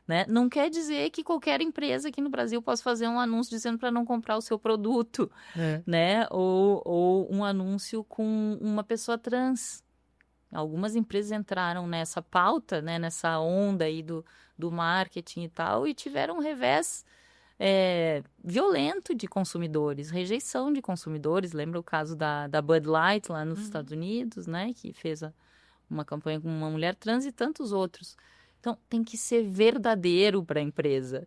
né? Não quer dizer que qualquer empresa aqui no Brasil possa fazer um anúncio dizendo para não comprar o seu produto, né? Ou um anúncio com uma pessoa trans. Algumas empresas entraram nessa pauta, né, nessa onda aí do marketing e tal, e tiveram um revés violento de consumidores, rejeição de consumidores. Lembra o caso da Bud Light lá nos Estados Unidos, né, que fez uma campanha com uma mulher trans e tantos outros. Então, tem que ser verdadeiro para a empresa.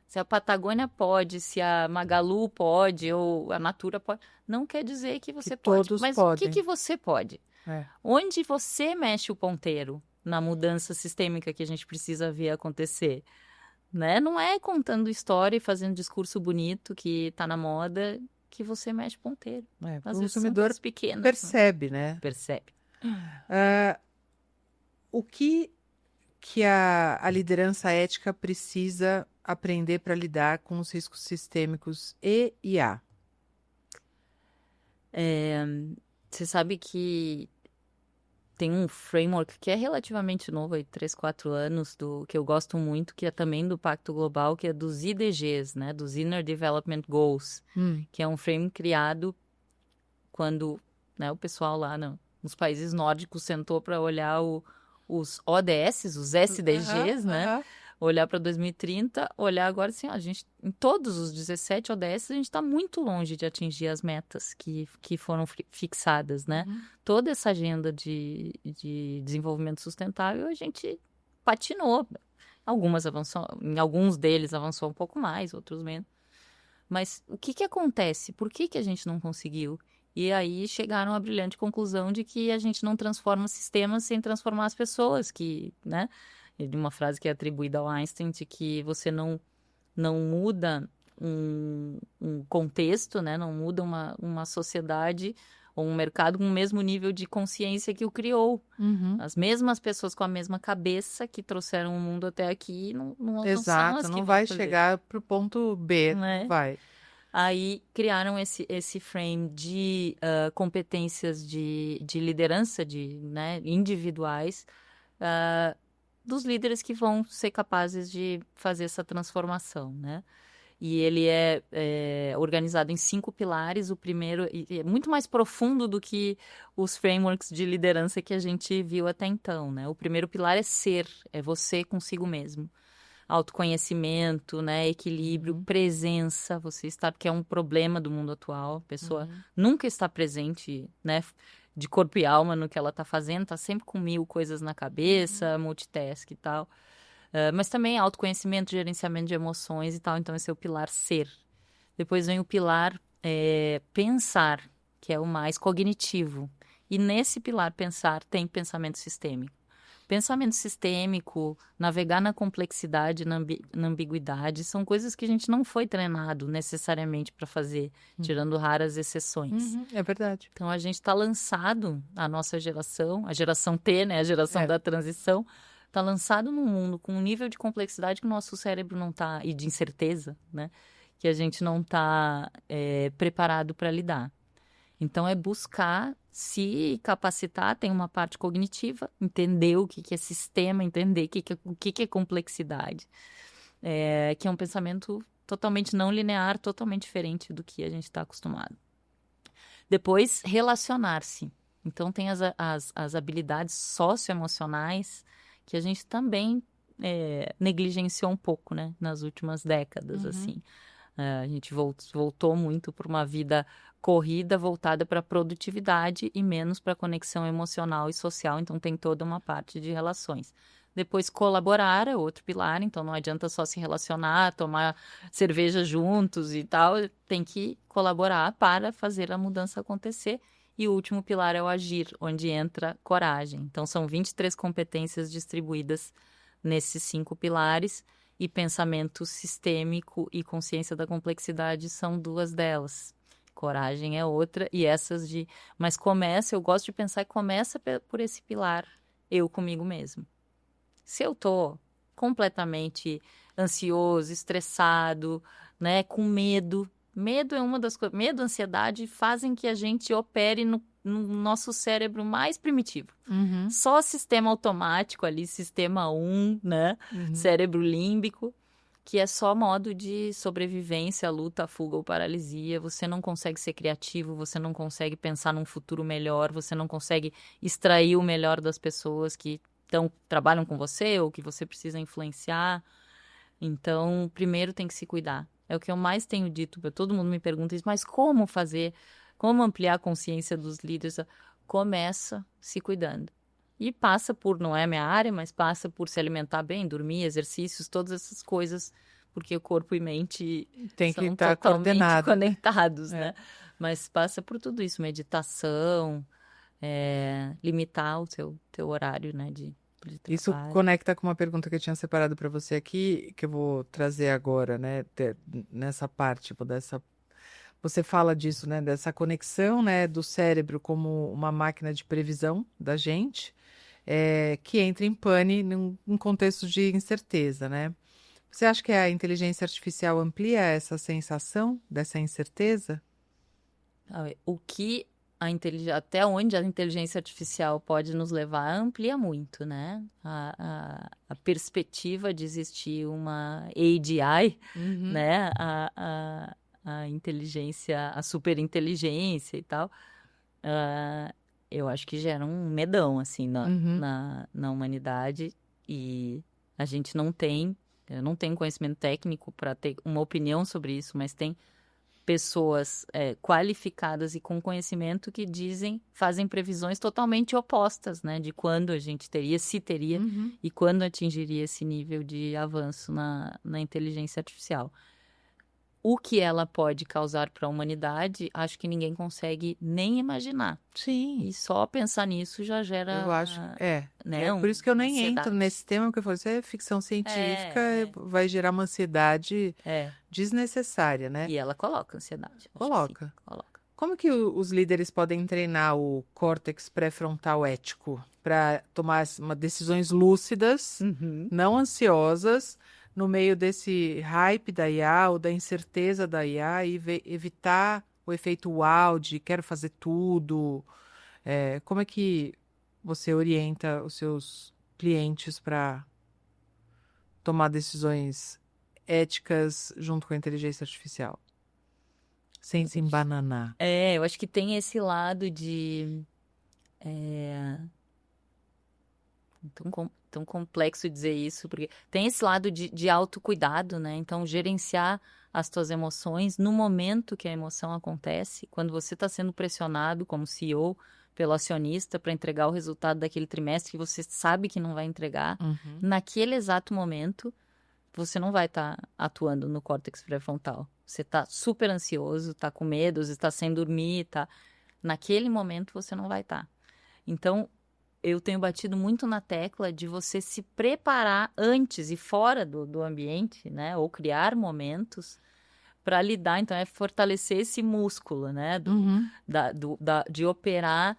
Se a Patagônia pode, se a Magalu pode, ou a Natura pode, não quer dizer que você pode. Mas podem. O que você pode? Onde você mexe o ponteiro na mudança sistêmica que a gente precisa ver acontecer? Né? Não é contando história e fazendo discurso bonito que está na moda que você mexe o ponteiro. O consumidor percebe, né? Percebe. O que a liderança ética precisa aprender para lidar com os riscos sistêmicos E e A? Você sabe que tem um framework que é relativamente novo, aí 3, 4 anos, que eu gosto muito, que é também do Pacto Global, que é dos IDGs, né? Dos Inner Development Goals, que é um frame criado quando, né, o pessoal lá nos países nórdicos sentou para olhar os ODS, os SDGs, né? Olhar para 2030, olhar agora assim, a gente, em todos os 17 ODS, a gente está muito longe de atingir as metas que foram fixadas, né? Toda essa agenda de desenvolvimento sustentável, a gente patinou. Em alguns deles avançou um pouco mais, outros menos. Mas o que acontece? Por que a gente não conseguiu? E aí chegaram à brilhante conclusão de que a gente não transforma sistemas sem transformar as pessoas, né? De uma frase que é atribuída ao Einstein, de que você não muda um contexto, né? Não muda uma sociedade ou um mercado com o mesmo nível de consciência que o criou. As mesmas pessoas com a mesma cabeça que trouxeram o mundo até aqui não são as Exato, que não vão vai fazer, chegar para o ponto B, né? vai. Aí criaram esse frame de competências de liderança, né, individuais, dos líderes que vão ser capazes de fazer essa transformação, né? E ele é organizado em 5 pilares. O primeiro é muito mais profundo do que os frameworks de liderança que a gente viu até então, né? O primeiro pilar é ser, é você consigo mesmo. Autoconhecimento, né? Equilíbrio, presença, você está, porque é um problema do mundo atual. A pessoa nunca está presente, né? De corpo e alma no que ela está fazendo, está sempre com 1000 coisas na cabeça, multitask e tal. Mas também autoconhecimento, gerenciamento de emoções e tal. Então, esse é o pilar ser. Depois vem o pilar pensar, que é o mais cognitivo. E nesse pilar pensar tem pensamento sistêmico. Pensamento sistêmico, navegar na complexidade, na ambiguidade, são coisas que a gente não foi treinado necessariamente para fazer, tirando raras exceções. É verdade. Então, a gente está lançado, a nossa geração, a geração T, né, a geração da transição, está lançado num mundo com um nível de complexidade que o nosso cérebro não está, e de incerteza, né, que a gente não está preparado para lidar. Então, é buscar se capacitar, tem uma parte cognitiva, entender o que é sistema, entender o que é complexidade, que é um pensamento totalmente não linear, totalmente diferente do que a gente está acostumado. Depois, relacionar-se. Então, tem as habilidades socioemocionais que a gente também negligenciou um pouco, né, nas últimas décadas, assim. A gente voltou muito para uma vida corrida, voltada para a produtividade e menos para a conexão emocional e social. Então, tem toda uma parte de relações. Depois, colaborar é outro pilar. Então, não adianta só se relacionar, tomar cerveja juntos e tal. Tem que colaborar para fazer a mudança acontecer. E o último pilar é o agir, onde entra coragem. Então, são 23 competências distribuídas nesses 5 pilares. E pensamento sistêmico e consciência da complexidade são 2 delas. Coragem é outra, e essas de... Mas eu gosto de pensar que começa por esse pilar, eu comigo mesmo. Se eu tô completamente ansioso, estressado, né, com medo é uma das coisas... Medo e ansiedade fazem que a gente opere no nosso cérebro mais primitivo. Só sistema automático ali, sistema 1, né? Cérebro límbico, que é só modo de sobrevivência, luta, fuga ou paralisia. Você não consegue ser criativo, você não consegue pensar num futuro melhor, você não consegue extrair o melhor das pessoas que trabalham com você ou que você precisa influenciar. Então, primeiro tem que se cuidar. É o que eu mais tenho dito. Todo mundo me pergunta isso, mas como fazer? Como ampliar a consciência dos líderes? Começa se cuidando. E passa por, não é minha área, mas passa por se alimentar bem, dormir, exercícios, todas essas coisas, porque o corpo e mente Tem que são estar totalmente coordenado. conectados, né? Mas passa por tudo isso, meditação, limitar o teu horário, né, de Isso trabalho. conecta com uma pergunta que eu tinha separado para você aqui, que eu vou trazer agora, né, nessa parte, você fala disso, né, dessa conexão, né, do cérebro como uma máquina de previsão da gente, que entra em pane num contexto de incerteza, né? Você acha que a inteligência artificial amplia essa sensação dessa incerteza? O que até onde a inteligência artificial pode nos levar amplia muito, né? A perspectiva de existir uma AGI, Uhum, né? A inteligência, a superinteligência e tal, eu acho que gera um medão, assim, uhum. na humanidade. E a gente não tem, eu não tenho conhecimento técnico para ter uma opinião sobre isso, mas tem pessoas qualificadas e com conhecimento que fazem previsões totalmente opostas, né, de quando a gente teria, se teria Uhum. e quando atingiria esse nível de avanço na inteligência artificial. O que ela pode causar para a humanidade, acho que ninguém consegue nem imaginar. Sim, E só pensar nisso já eu gera, acho. né, Por isso que eu nem entro ansiedade. nesse tema, porque eu falo, isso é ficção científica, É, vai gerar uma ansiedade é. desnecessária, né? E ela coloca ansiedade, acho que sim, Coloca. coloca. Como que os líderes podem treinar o córtex pré-frontal ético para tomar decisões lúcidas, Uhum. não ansiosas, no meio desse hype da IA ou da incerteza da IA e evitar o efeito uau de quero fazer tudo? Como é que você orienta os seus clientes para tomar decisões éticas junto com a inteligência artificial, sem se embananar? Eu acho que tem esse lado de. É, tão complexo dizer isso, porque tem esse lado de autocuidado, né? Então, gerenciar as tuas emoções no momento que a emoção acontece, quando você está sendo pressionado como CEO pelo acionista para entregar o resultado daquele trimestre que você sabe que não vai entregar, Uhum. naquele exato momento, você não vai estar atuando no córtex pré-frontal. Você está super ansioso, está com medo, está sem dormir, tá. Naquele momento você não vai estar. Então, eu tenho batido muito na tecla de você se preparar antes e fora do ambiente, né? Ou criar momentos para lidar. Então, é fortalecer esse músculo, né? Uhum. De operar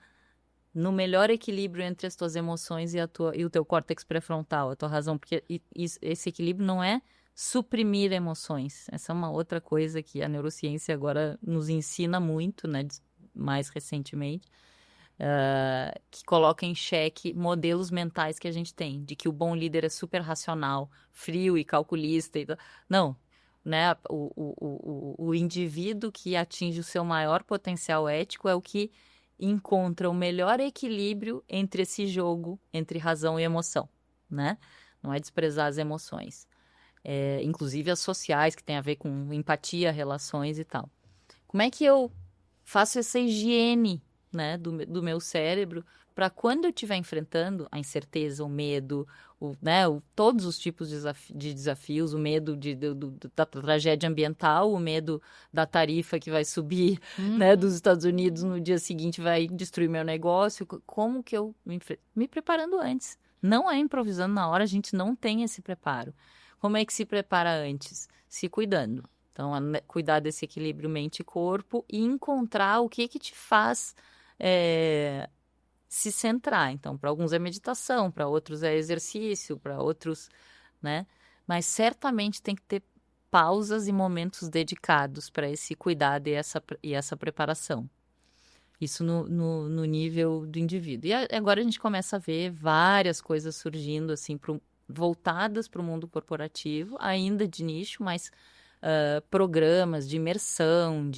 no melhor equilíbrio entre as tuas emoções e o teu córtex pré-frontal, a tua razão. Porque esse equilíbrio não é suprimir emoções. Essa é uma outra coisa que a neurociência agora nos ensina muito, né? Mais recentemente que coloca em xeque modelos mentais que a gente tem, de que o bom líder é super racional, frio e calculista. Não, né? O indivíduo que atinge o seu maior potencial ético é o que encontra o melhor equilíbrio entre esse jogo, entre razão e emoção, né? Não é desprezar as emoções. Inclusive as sociais, que tem a ver com empatia, relações e tal. Como é que eu faço essa higiene, né, do meu cérebro para quando eu estiver enfrentando a incerteza, o medo, né, todos os tipos de desafios, o medo da tragédia ambiental, o medo da tarifa que vai subir, né, Uhum. dos Estados Unidos no dia seguinte vai destruir meu negócio, como que eu me preparando antes? Não é improvisando na hora, a gente não tem esse preparo. Como é que se prepara antes? Se cuidando. Então, cuidar desse equilíbrio mente e corpo e encontrar o que te faz se centrar. Então, para alguns é meditação, para outros é exercício, para outros, né? Mas certamente tem que ter pausas e momentos dedicados para esse cuidado e essa preparação. Isso no nível do indivíduo. E agora a gente começa a ver várias coisas surgindo, assim, voltadas para o mundo corporativo, ainda de nicho, mas programas de imersão,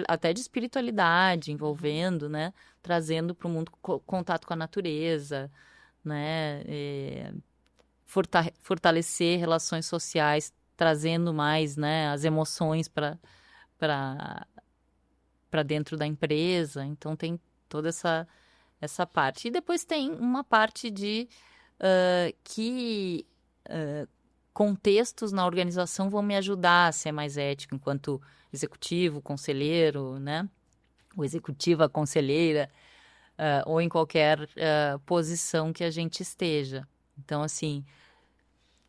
até de espiritualidade envolvendo, né? Trazendo para o mundo contato com a natureza, né? Fortalecer relações sociais, trazendo mais, né? As emoções para dentro da empresa. Então tem toda essa parte. E depois tem uma parte de que contextos na organização vão me ajudar a ser mais ético enquanto executivo, conselheiro, né? Ou executiva, conselheira, ou em qualquer posição que a gente esteja. Então, assim,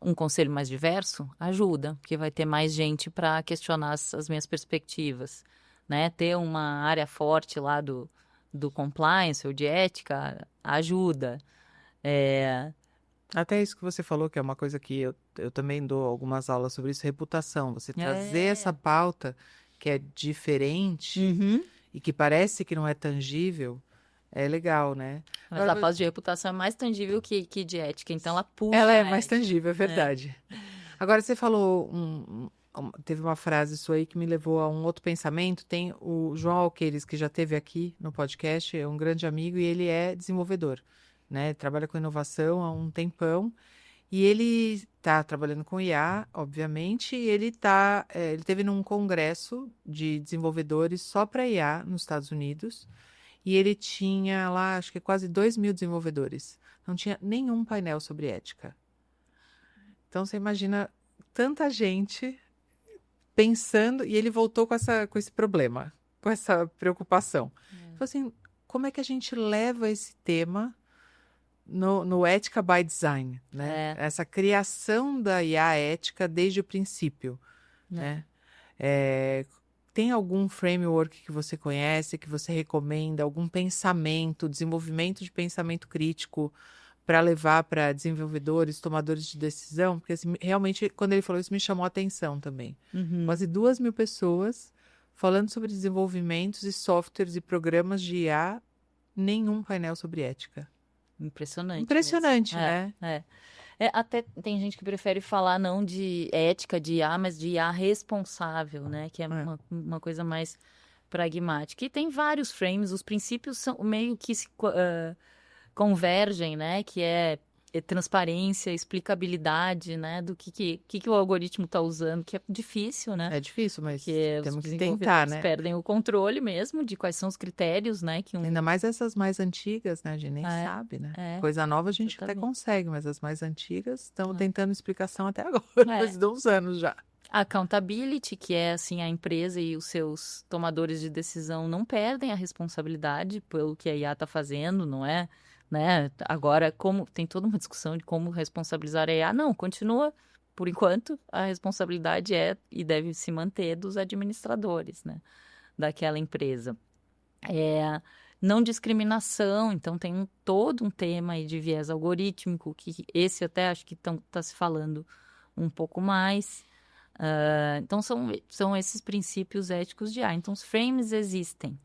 um conselho mais diverso ajuda, porque vai ter mais gente para questionar as minhas perspectivas, né? Ter uma área forte lá do compliance ou de ética ajuda. Até isso que você falou, que é uma coisa que eu também dou algumas aulas sobre isso, reputação. Você trazer essa É. pauta que é diferente Uhum. e que parece que não é tangível, é legal, né? Mas a pauta de reputação é mais tangível que de ética, então ela puxa Ela é a mais ética. tangível, é verdade. Agora, você falou, teve uma frase sua aí que me levou a um outro pensamento. Tem o João Alqueires, que já esteve aqui no podcast, é um grande amigo e ele é desenvolvedor, né? Trabalha com inovação há um tempão e ele está trabalhando com IA, obviamente, e ele teve num congresso de desenvolvedores só para IA nos Estados Unidos e ele tinha lá, acho que quase 2.000 desenvolvedores. Não tinha nenhum painel sobre ética. Então, você imagina tanta gente pensando, e ele voltou com esse problema, com essa preocupação. Falou assim, como é que a gente leva esse tema no Ética by Design, né? Essa criação da IA ética desde o princípio, né? Tem algum framework que você conhece, que você recomenda, algum pensamento, desenvolvimento de pensamento crítico para levar para desenvolvedores, tomadores de decisão? Porque assim, realmente, quando ele falou isso, me chamou a atenção também. Quase 2.000 pessoas falando sobre desenvolvimentos e softwares e programas de IA, nenhum painel sobre ética. Impressionante. Impressionante, mesmo. né? Até tem gente que prefere falar não de ética de IA, mas de IA responsável, né? Que é uma coisa mais pragmática. E tem vários frames, os princípios são meio que convergem, né? Que é transparência, explicabilidade, né? Do que o algoritmo está usando, que é difícil, né? É difícil, mas Que temos os que tentar, né? perdem o controle mesmo de quais são os critérios, né? Ainda mais essas mais antigas, né? A gente nem sabe, né? Coisa nova a gente até consegue, mas as mais antigas estamos tentando explicação até agora, faz uns anos já. Accountability, que é assim, a empresa e os seus tomadores de decisão não perdem a responsabilidade pelo que a IA está fazendo, não é? Né? Agora, como tem toda uma discussão de como responsabilizar a IA, não, continua, por enquanto, a responsabilidade é e deve se manter dos administradores, né? Daquela empresa. Não discriminação, então tem todo um tema aí de viés algorítmico, que esse até acho que está se falando um pouco mais. Então, são esses princípios éticos de IA. Então, os frames existem,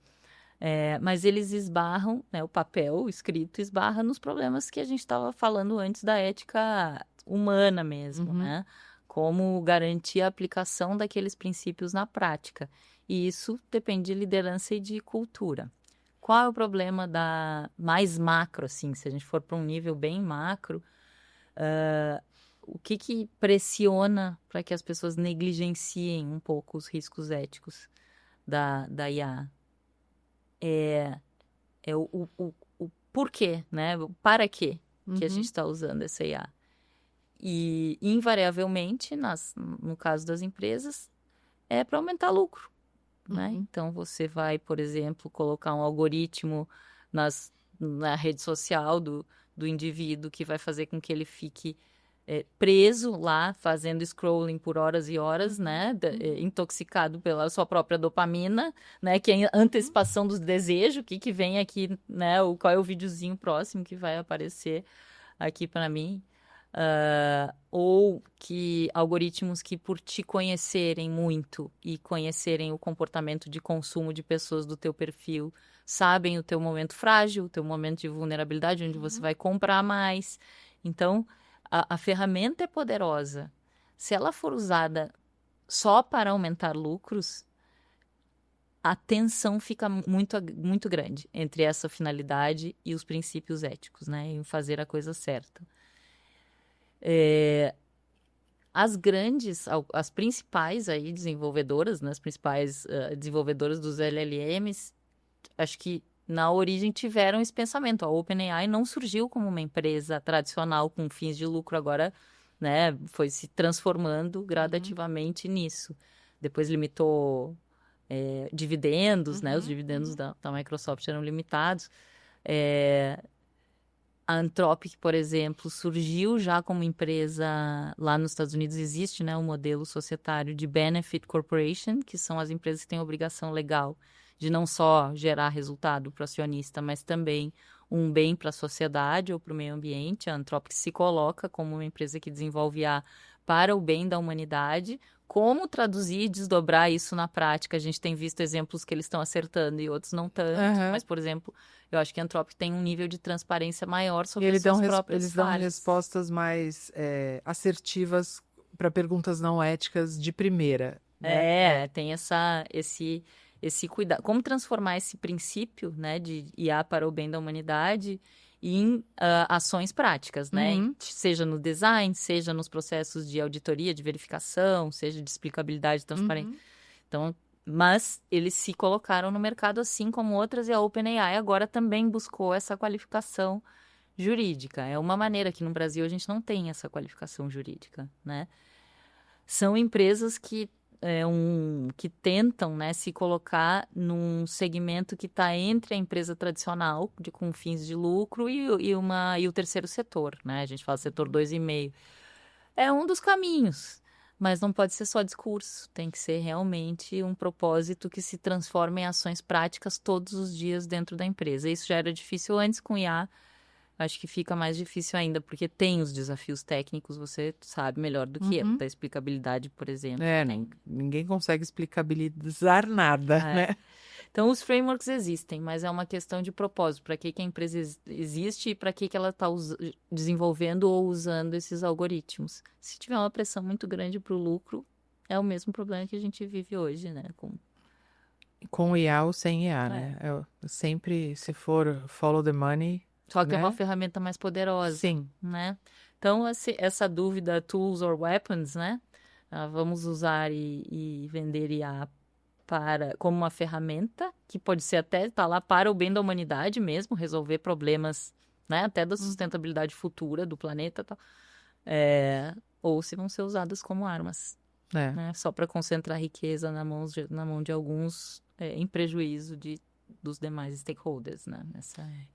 mas eles esbarram, né, o papel escrito esbarra nos problemas que a gente estava falando antes da ética humana mesmo, né? Como garantir a aplicação daqueles princípios na prática. E isso depende de liderança e de cultura. Qual é o problema mais macro, assim, se a gente for para um nível bem macro, o que pressiona para que as pessoas negligenciem um pouco os riscos éticos da IA? É o porquê, né? O para quê que a gente está usando essa IA. E, invariavelmente, no caso das empresas, é para aumentar lucro, né? Então, você vai, por exemplo, colocar um algoritmo na rede social do indivíduo que vai fazer com que ele fique preso lá, fazendo scrolling por horas e horas, né? Intoxicado pela sua própria dopamina, né? Que é a antecipação dos desejos, o que vem aqui, né? Qual é o videozinho próximo que vai aparecer aqui para mim. Ou que algoritmos que, por te conhecerem muito e conhecerem o comportamento de consumo de pessoas do teu perfil, sabem o teu momento frágil, o teu momento de vulnerabilidade, onde você vai comprar mais. Então, a ferramenta é poderosa. Se ela for usada só para aumentar lucros, a tensão fica muito, muito grande entre essa finalidade e os princípios éticos, né? Em fazer a coisa certa. As principais aí desenvolvedoras, né? As principais desenvolvedoras dos LLMs, acho que na origem tiveram esse pensamento. A OpenAI não surgiu como uma empresa tradicional com fins de lucro, agora, né, foi se transformando gradativamente nisso. Depois limitou dividendos, né? Os dividendos da Microsoft eram limitados. A Anthropic, por exemplo, surgiu já como empresa lá nos Estados Unidos. Existe, né, um modelo societário de Benefit Corporation, que são as empresas que têm obrigação legal de não só gerar resultado para o acionista, mas também um bem para a sociedade ou para o meio ambiente. A Anthropic se coloca como uma empresa que desenvolve IA para o bem da humanidade, como traduzir e desdobrar isso na prática. A gente tem visto exemplos que eles estão acertando e outros não tanto. Mas, por exemplo, eu acho que a Anthropic tem um nível de transparência maior sobre as suas próprias eles dão falhas. respostas mais assertivas para perguntas não éticas de primeira. Né? Tem esse cuidado. Como transformar esse princípio, né, de IA para o bem da humanidade em ações práticas, né? Seja no design, seja nos processos de auditoria, de verificação, seja de explicabilidade e transparência. Então, mas eles se colocaram no mercado assim como outras, e a OpenAI agora também buscou essa qualificação jurídica. É uma maneira que no Brasil a gente não tem essa qualificação jurídica, né? São empresas que tentam, né, se colocar num segmento que está entre a empresa tradicional, com fins de lucro, e o terceiro setor, né? A gente fala setor 2,5. É um dos caminhos, mas não pode ser só discurso. Tem que ser realmente um propósito que se transforme em ações práticas todos os dias dentro da empresa. Isso já era difícil antes com IA. Acho que fica mais difícil ainda, porque tem os desafios técnicos, você sabe melhor do que eu, da explicabilidade, por exemplo. Ninguém consegue explicabilizar nada, né? Então, os frameworks existem, mas é uma questão de propósito. Para que a empresa existe e para que ela está desenvolvendo ou usando esses algoritmos. Se tiver uma pressão muito grande para o lucro, é o mesmo problema que a gente vive hoje, né? Com IA ou sem IA, né? Sempre, se for follow the money... Só que é uma ferramenta mais poderosa. Sim. Né? Então, essa dúvida, tools or weapons, né? Vamos usar e vender IA como uma ferramenta, que pode ser até estar lá para o bem da humanidade mesmo, resolver problemas, né? Até da sustentabilidade futura do planeta e tal. Ou se vão ser usadas como armas. Né? Só para concentrar riqueza na mão de alguns, em prejuízo dos demais stakeholders, né?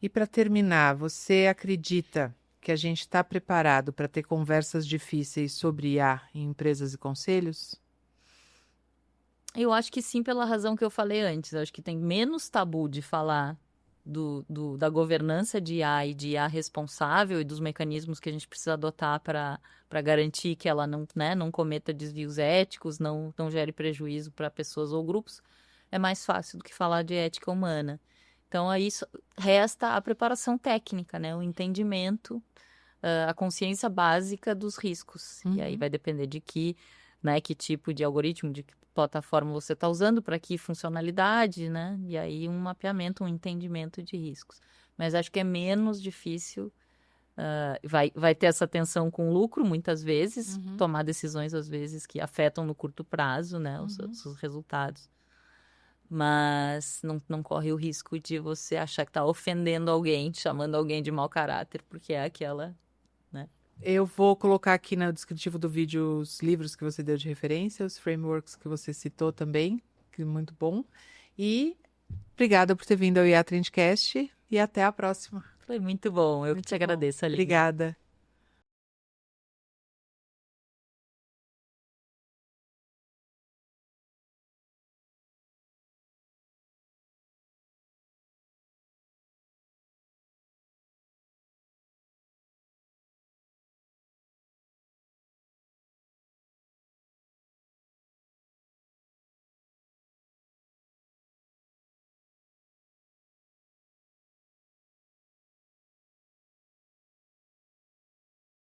E para terminar, você acredita que a gente está preparado para ter conversas difíceis sobre IA em empresas e conselhos? Eu acho que sim, pela razão que eu falei antes. Eu acho que tem menos tabu de falar da governança de IA e de IA responsável e dos mecanismos que a gente precisa adotar para garantir que ela não cometa desvios éticos, não gere prejuízo para pessoas ou grupos. É mais fácil do que falar de ética humana. Então, aí resta a preparação técnica, né? O entendimento, a consciência básica dos riscos. E aí vai depender de que tipo de algoritmo, de que plataforma você está usando, para que funcionalidade, né? E aí um mapeamento, um entendimento de riscos. Mas acho que é menos difícil, vai ter essa tensão com lucro, muitas vezes, tomar decisões, às vezes, que afetam no curto prazo, né? Os resultados. Mas não corre o risco de você achar que está ofendendo alguém, chamando alguém de mau caráter, porque é aquela, né? Eu vou colocar aqui no descritivo do vídeo os livros que você deu de referência, os frameworks que você citou também, que é muito bom. E obrigada por ter vindo ao IA Trendcast e até a próxima. Foi muito bom, eu que te agradeço, Aline. Obrigada.